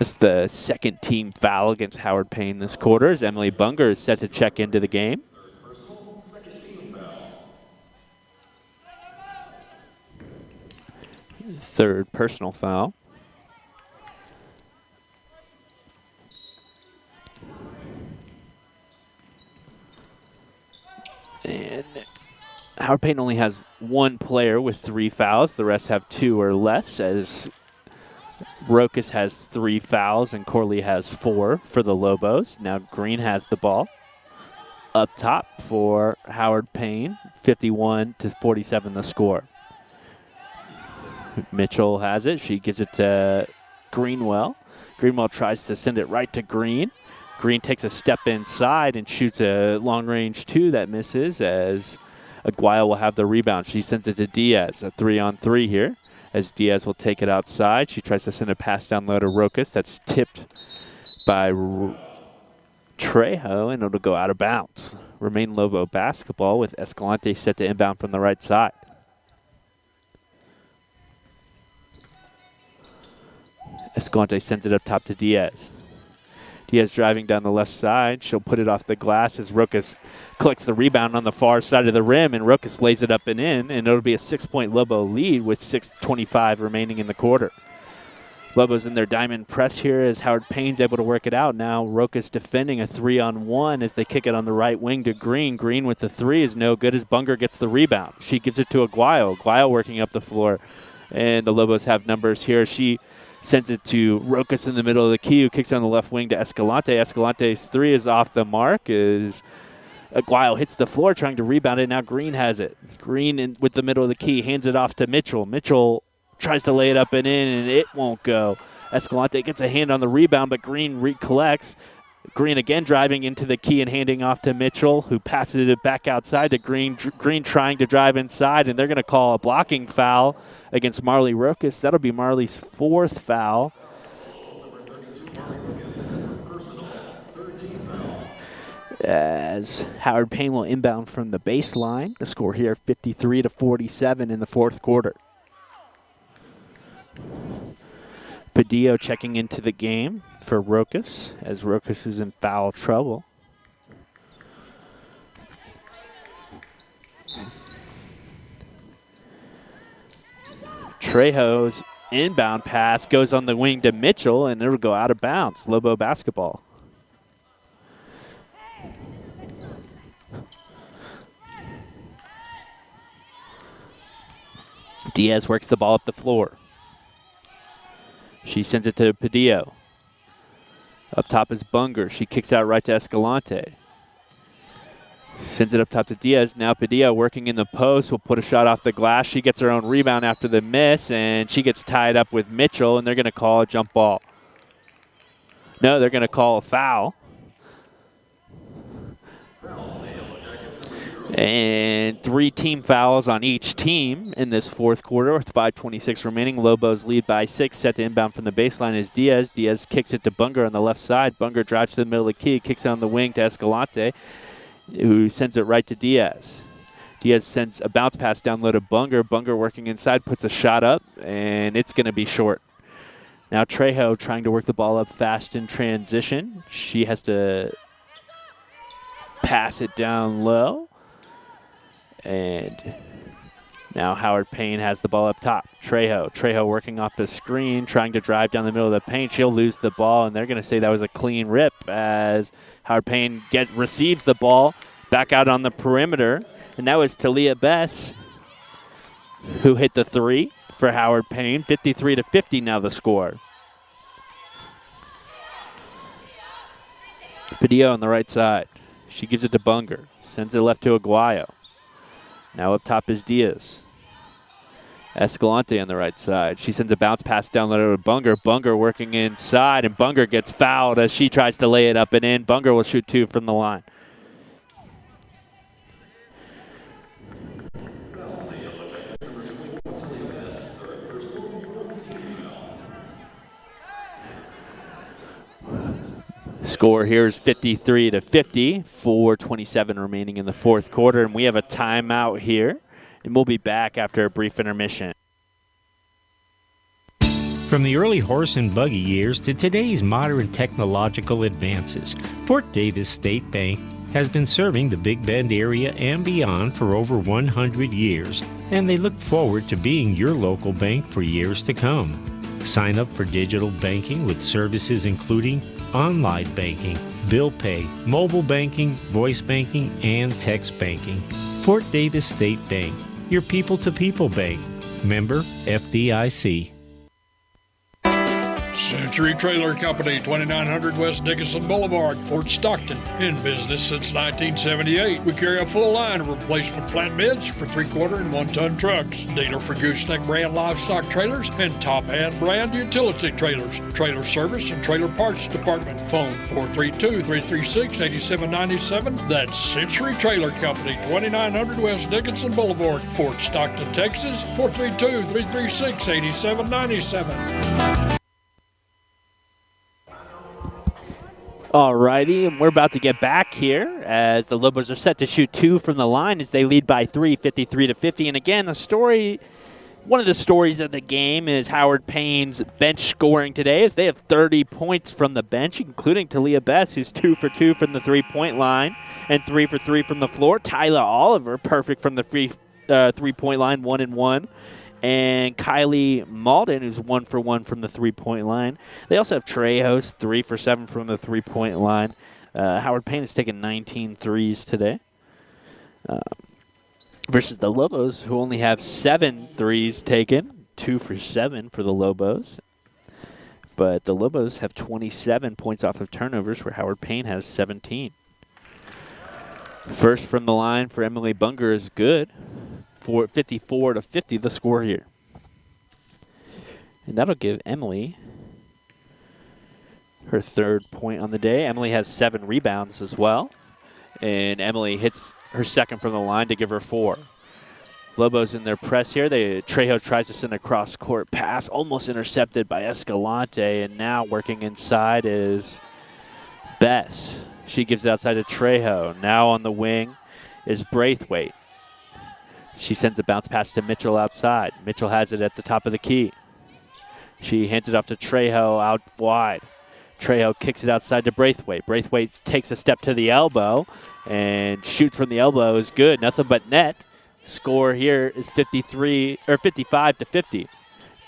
That's the second team foul against Howard Payne this quarter as Emily Bunger is set to check into the game. Third personal foul. And Howard Payne only has 1 player with 3 fouls. The rest have 2 or less, as Rokas has 3 fouls and Corley has 4 for the Lobos. Now Green has the ball. Up top for Howard Payne, 51-47 the score. Mitchell has it. She gives it to Greenwell. Greenwell tries to send it right to Green. Green takes a step inside and shoots a long-range 2 that misses as Aguayo will have the rebound. She sends it to Diaz, a 3-on-3 here, as Diaz will take it outside. She tries to send a pass down low to Rokas. That's tipped by Trejo, and it'll go out of bounds. Remain Lobo basketball with Escalante set to inbound from the right side. Escalante sends it up top to Diaz. Diaz driving down the left side. She'll put it off the glass as Rokas collects the rebound on the far side of the rim, and Rokas lays it up and in, and it'll be a 6-point Lobo lead with 6:25 remaining in the quarter. Lobos in their diamond press here as Howard Payne's able to work it out. Now Rokas defending a 3-on-1 as they kick it on the right wing to Green. Green with the 3 is no good as Bunger gets the rebound. She gives it to Aguayo. Aguayo working up the floor, and the Lobos have numbers here. She sends it to Rokas in the middle of the key, who kicks on the left wing to Escalante. Escalante's 3 is off the mark as Aguayo hits the floor trying to rebound it. Now Green has it. Green with the middle of the key hands it off to Mitchell. Mitchell tries to lay it up and in, and it won't go. Escalante gets a hand on the rebound, but Green recollects. Green again driving into the key and handing off to Mitchell, who passes it back outside to Green. Green trying to drive inside, and they're going to call a blocking foul against Marley Rokas. That'll be Marley's 4th foul. As Howard Payne will inbound from the baseline. The score here 53-47 in the 4th quarter. Padillo checking into the game for Rokas, as Rokas is in foul trouble. Trejo's inbound pass goes on the wing to Mitchell, and it'll go out of bounds. Lobo basketball. Diaz works the ball up the floor. She sends it to Padillo. Up top is Bunger. She kicks out right to Escalante. Sends it up top to Diaz. Now Padillo working in the post will put a shot off the glass. She gets her own rebound after the miss, and she gets tied up with Mitchell, and they're going to call a jump ball. No, they're going to call a foul. And 3 team fouls on each team in this 4th quarter with 5:26 remaining. Lobos lead by 6. Set to inbound from the baseline is Diaz. Diaz kicks it to Bunger on the left side. Bunger drives to the middle of the key, kicks it on the wing to Escalante, who sends it right to Diaz. Diaz sends a bounce pass down low to Bunger. Bunger working inside, puts a shot up, and it's going to be short. Now Trejo trying to work the ball up fast in transition. She has to pass it down low. And now Howard Payne has the ball up top. Trejo working off the screen, trying to drive down the middle of the paint. She'll lose the ball, and they're going to say that was a clean rip as Howard Payne receives the ball back out on the perimeter. And that was Talia Bess who hit the three for Howard Payne. 53-50 now the score. Padilla on the right side. She gives it to Bunger. Sends it left to Aguayo. Now up top is Diaz. Escalante on the right side. She sends a bounce pass down low to Bunger. Bunger working inside, and Bunger gets fouled as she tries to lay it up and in. Bunger will shoot 2 from the line. Score here is 53-50, 4:27 remaining in the fourth quarter, and we have a timeout here, and we'll be back after a brief intermission. From the early horse and buggy years to today's modern technological advances, Fort Davis State Bank has been serving the Big Bend area and beyond for over 100 years, and they look forward to being your local bank for years to come. Sign up for digital banking with services including online banking, bill pay, mobile banking, voice banking, and text banking. Fort Davis State Bank, your people-to-people bank. Member FDIC. Century Trailer Company, 2900 West Dickinson Boulevard, Fort Stockton. In business since 1978. We carry a full line of replacement flatbeds for 3/4 and 1-ton trucks. Dealer for Gooseneck brand livestock trailers and Top Hat brand utility trailers. Trailer service and trailer parts department. Phone 432-336-8797. That's Century Trailer Company, 2900 West Dickinson Boulevard, Fort Stockton, Texas, 432-336-8797. Alrighty, and we're about to get back here as the Lobos are set to shoot 2 from the line as they lead by 3, 53-50. And again, one of the stories of the game is Howard Payne's bench scoring today as they have 30 points from the bench, including Talia Bess, who's 2 for 2 from the three-point line and 3 for 3 from the floor. Tyla Oliver, perfect from the three-point line, 1 and 1. And Kylie Malden, who's 1 for 1 from the three-point line. They also have Trejos, 3 for 7 from the three-point line. Howard Payne has taken 19 threes today. Versus the Lobos, who only have 7 threes taken, 2 for 7 for the Lobos. But the Lobos have 27 points off of turnovers, where Howard Payne has 17. First from the line for Emily Bunger is good. For 54-50, the score here. And that'll give Emily her 3rd point on the day. Emily has 7 rebounds as well. And Emily hits her 2nd from the line to give her 4. Lobos in their press here. Trejo tries to send a cross-court pass, almost intercepted by Escalante. And now working inside is Bess. She gives it outside to Trejo. Now on the wing is Braithwaite. She sends a bounce pass to Mitchell outside. Mitchell has it at the top of the key. She hands it off to Trejo out wide. Trejo kicks it outside to Braithwaite. Braithwaite takes a step to the elbow and shoots from the elbow. Is good. Nothing but net. Score here is 55-50.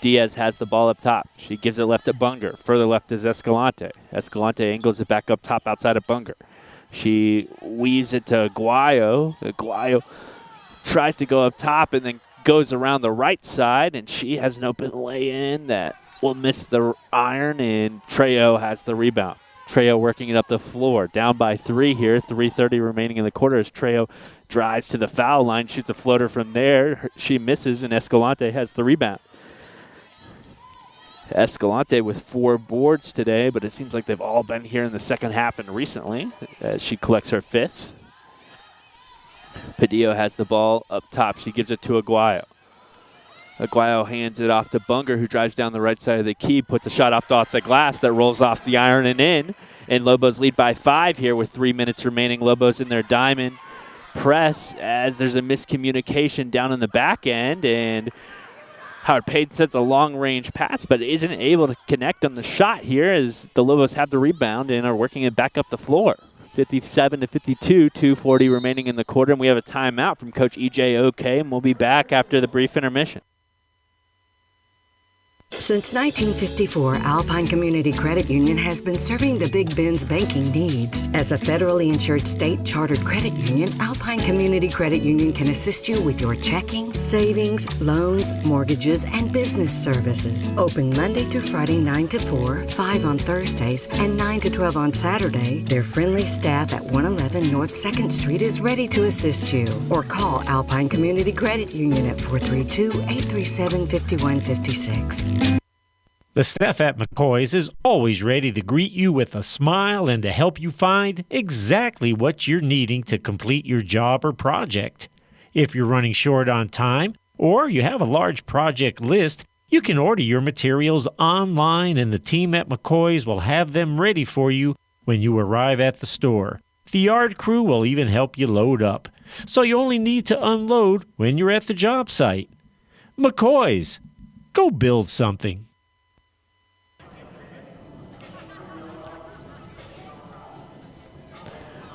Diaz has the ball up top. She gives it left to Bunger. Further left is Escalante. Escalante angles it back up top outside of Bunger. She weaves it to Aguayo. Aguayo tries to go up top and then goes around the right side, and she has an open lay-in that will miss the iron, and Trejo has the rebound. Trejo working it up the floor. Down by 3 here, 3:30 remaining in the quarter as Trejo drives to the foul line, shoots a floater from there. She misses, and Escalante has the rebound. Escalante with 4 boards today, but it seems like they've all been here in the second half and recently as she collects her 5th. Padillo has the ball up top. She gives it to Aguayo. Aguayo hands it off to Bunger, who drives down the right side of the key, puts a shot off the glass that rolls off the iron and in. And Lobos lead by 5 here with 3 minutes remaining. Lobos in their diamond press as there's a miscommunication down in the back end. And Howard Payne sets a long-range pass, but isn't able to connect on the shot here as the Lobos have the rebound and are working it back up the floor. 57-52, 2:40 remaining in the quarter, and we have a timeout from Coach E.J. OK, and we'll be back after the brief intermission. Since 1954, Alpine Community Credit Union has been serving the Big Bend's banking needs. As a federally insured state-chartered credit union, Alpine Community Credit Union can assist you with your checking, savings, loans, mortgages, and business services. Open Monday through Friday 9 to 4, 5 on Thursdays, and 9 to 12 on Saturday. Their friendly staff at 111 North 2nd Street is ready to assist you. Or call Alpine Community Credit Union at 432-837-5156. The staff at McCoy's is always ready to greet you with a smile and to help you find exactly what you're needing to complete your job or project. If you're running short on time or you have a large project list, you can order your materials online and the team at McCoy's will have them ready for you when you arrive at the store. The yard crew will even help you load up, so you only need to unload when you're at the job site. McCoy's, go build something.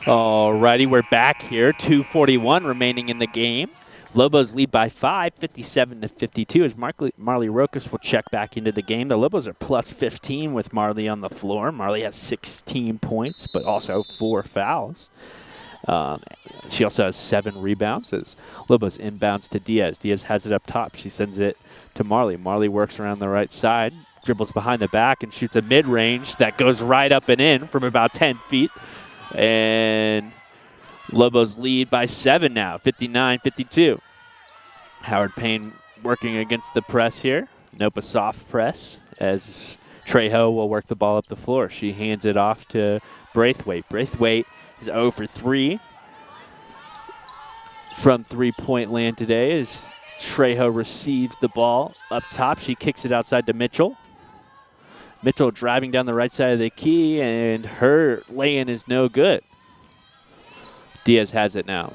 Alrighty, we're back here. 2:41 remaining in the game. Lobos lead by 5, 57-52, as Marley Rokas will check back into the game. The Lobos are plus 15 with Marley on the floor. Marley has 16 points, but also 4 fouls. She also has 7 rebounds as Lobos inbounds to Diaz. Diaz has it up top. She sends it to Marley. Marley works around the right side, dribbles behind the back, and shoots a mid-range that goes right up and in from about 10 feet. And Lobos lead by 7 now, 59-52. Howard Payne working against the press here. Nope, a soft press as Trejo will work the ball up the floor. She hands it off to Braithwaite. Braithwaite is 0 for 3 from three-point land today as Trejo receives the ball up top. She kicks it outside to Mitchell. Mitchell driving down the right side of the key, and her lay-in is no good. Diaz has it now.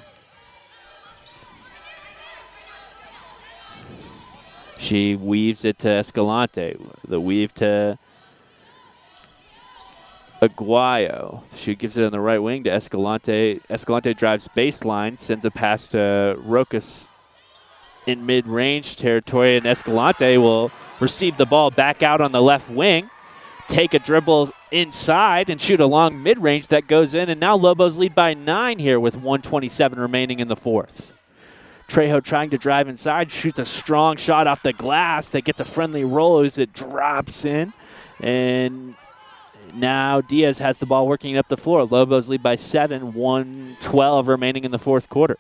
She weaves it to Escalante. The weave to Aguayo. She gives it on the right wing to Escalante. Escalante drives baseline, sends a pass to Rokas in mid-range territory, and Escalante will receive the ball back out on the left wing, take a dribble inside, and shoot a long mid-range that goes in, and now Lobos lead by 9 here with 1:27 remaining in the fourth. Trejo trying to drive inside, shoots a strong shot off the glass that gets a friendly roll as it drops in, and now Diaz has the ball working up the floor. Lobos lead by 7, 1:12 remaining in the fourth quarter.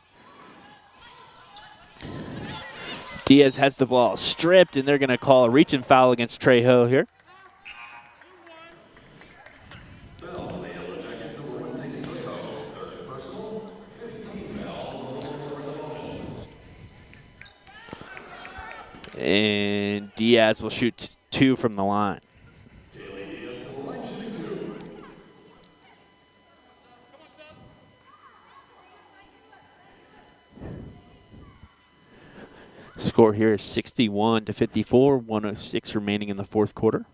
Diaz has the ball stripped, and they're going to call a reach-and foul against Trejo here. And Diaz will shoot 2 from the line. Score here is 61-54, 1:06 remaining in the fourth quarter.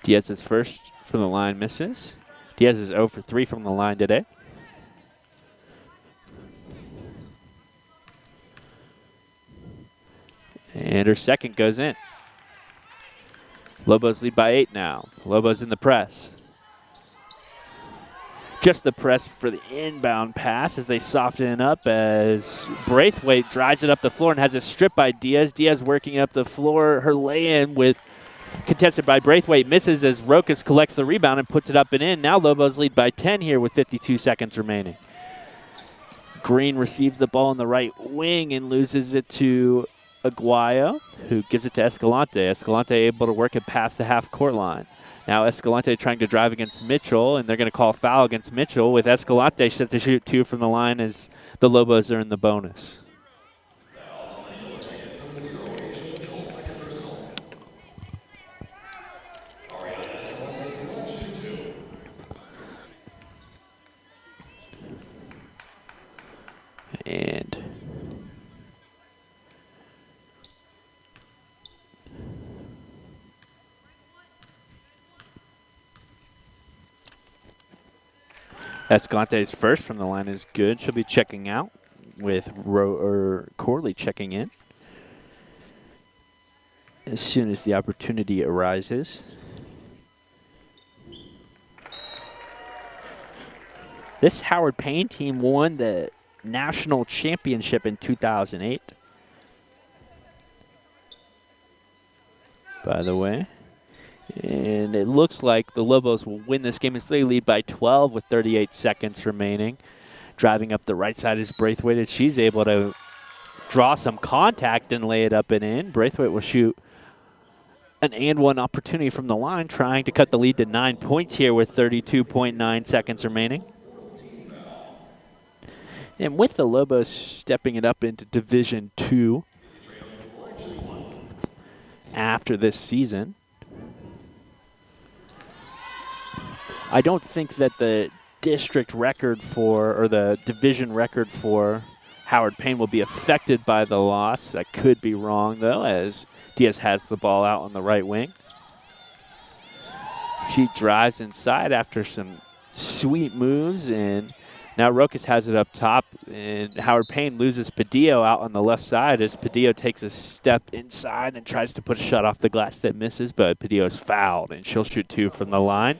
Diaz's first from the line misses. Diaz is 0 for 3 from the line today. And her second goes in. Lobos lead by 8 now. Lobos in the press. Just the press for the inbound pass as they soften it up as Braithwaite drives it up the floor and has a strip by Diaz. Diaz working up the floor. Her lay-in with contested by Braithwaite misses as Rokas collects the rebound and puts it up and in. Now Lobos lead by 10 here with 52 seconds remaining. Green receives the ball on the right wing and loses it to Aguayo, who gives it to Escalante. Escalante able to work it past the half-court line. Now Escalante trying to drive against Mitchell, and they're going to call a foul against Mitchell with Escalante set to shoot 2 from the line as the Lobos are in the bonus. And Escante's first from the line is good. She'll be checking out with Corley checking in as soon as the opportunity arises. This Howard Payne team won the national championship in 2008. By the way. And it looks like the Lobos will win this game as they lead by 12 with 38 seconds remaining. Driving up the right side is Braithwaite, and she's able to draw some contact and lay it up and in. Braithwaite will shoot an and one opportunity from the line, trying to cut the lead to 9 points here with 32.9 seconds remaining. And with the Lobos stepping it up into Division II after this season, I don't think that the district record or the division record for Howard Payne will be affected by the loss. I could be wrong, though, as Diaz has the ball out on the right wing. She drives inside after some sweet moves, and now Rokas has it up top, and Howard Payne loses Padillo out on the left side as Padillo takes a step inside and tries to put a shot off the glass that misses, but Padillo's fouled, and she'll shoot two from the line,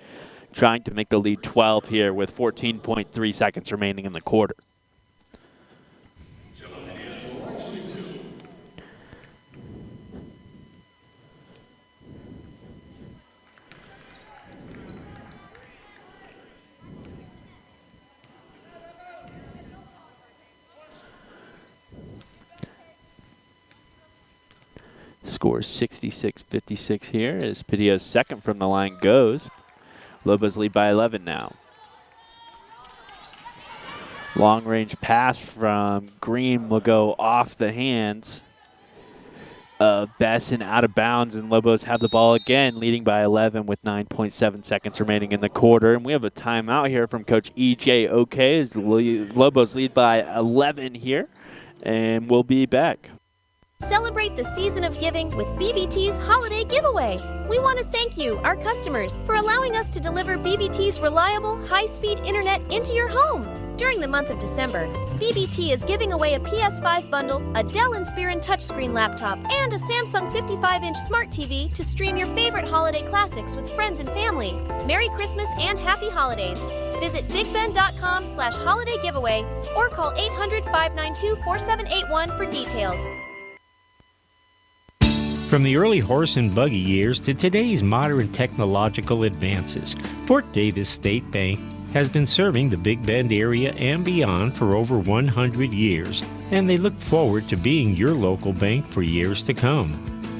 trying to make the lead 12 here with 14.3 seconds remaining in the quarter. Score 66-56 here as Padillo's second from the line goes. Lobos lead by 11 now. Long range pass from Green will go off the hands of Bess and out of bounds, and Lobos have the ball again, leading by 11 with 9.7 seconds remaining in the quarter. And we have a timeout here from Coach E.J. Oke as Lobos lead by 11 here, and we'll be back. Celebrate the season of giving with BBT's Holiday Giveaway. We want to thank you, our customers, for allowing us to deliver BBT's reliable, high-speed internet into your home. During the month of December, BBT is giving away a PS5 bundle, a Dell Inspiron touchscreen laptop, and a Samsung 55-inch smart TV to stream your favorite holiday classics with friends and family. Merry Christmas and Happy Holidays. Visit BigBen.com/holiday giveaway or call 800-592-4781 for details. From the early horse and buggy years to today's modern technological advances, Fort Davis State Bank has been serving the Big Bend area and beyond for over 100 years, and they look forward to being your local bank for years to come.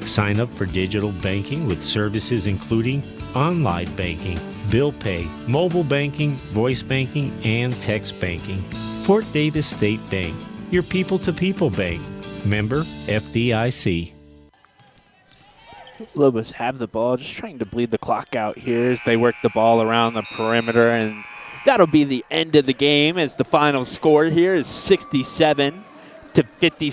Sign up for digital banking with services including online banking, bill pay, mobile banking, voice banking, and text banking. Fort Davis State Bank, your people-to-people bank. Member FDIC. Lobos have the ball, just trying to bleed the clock out here as they work the ball around the perimeter, and that'll be the end of the game as the final score here is 67-56.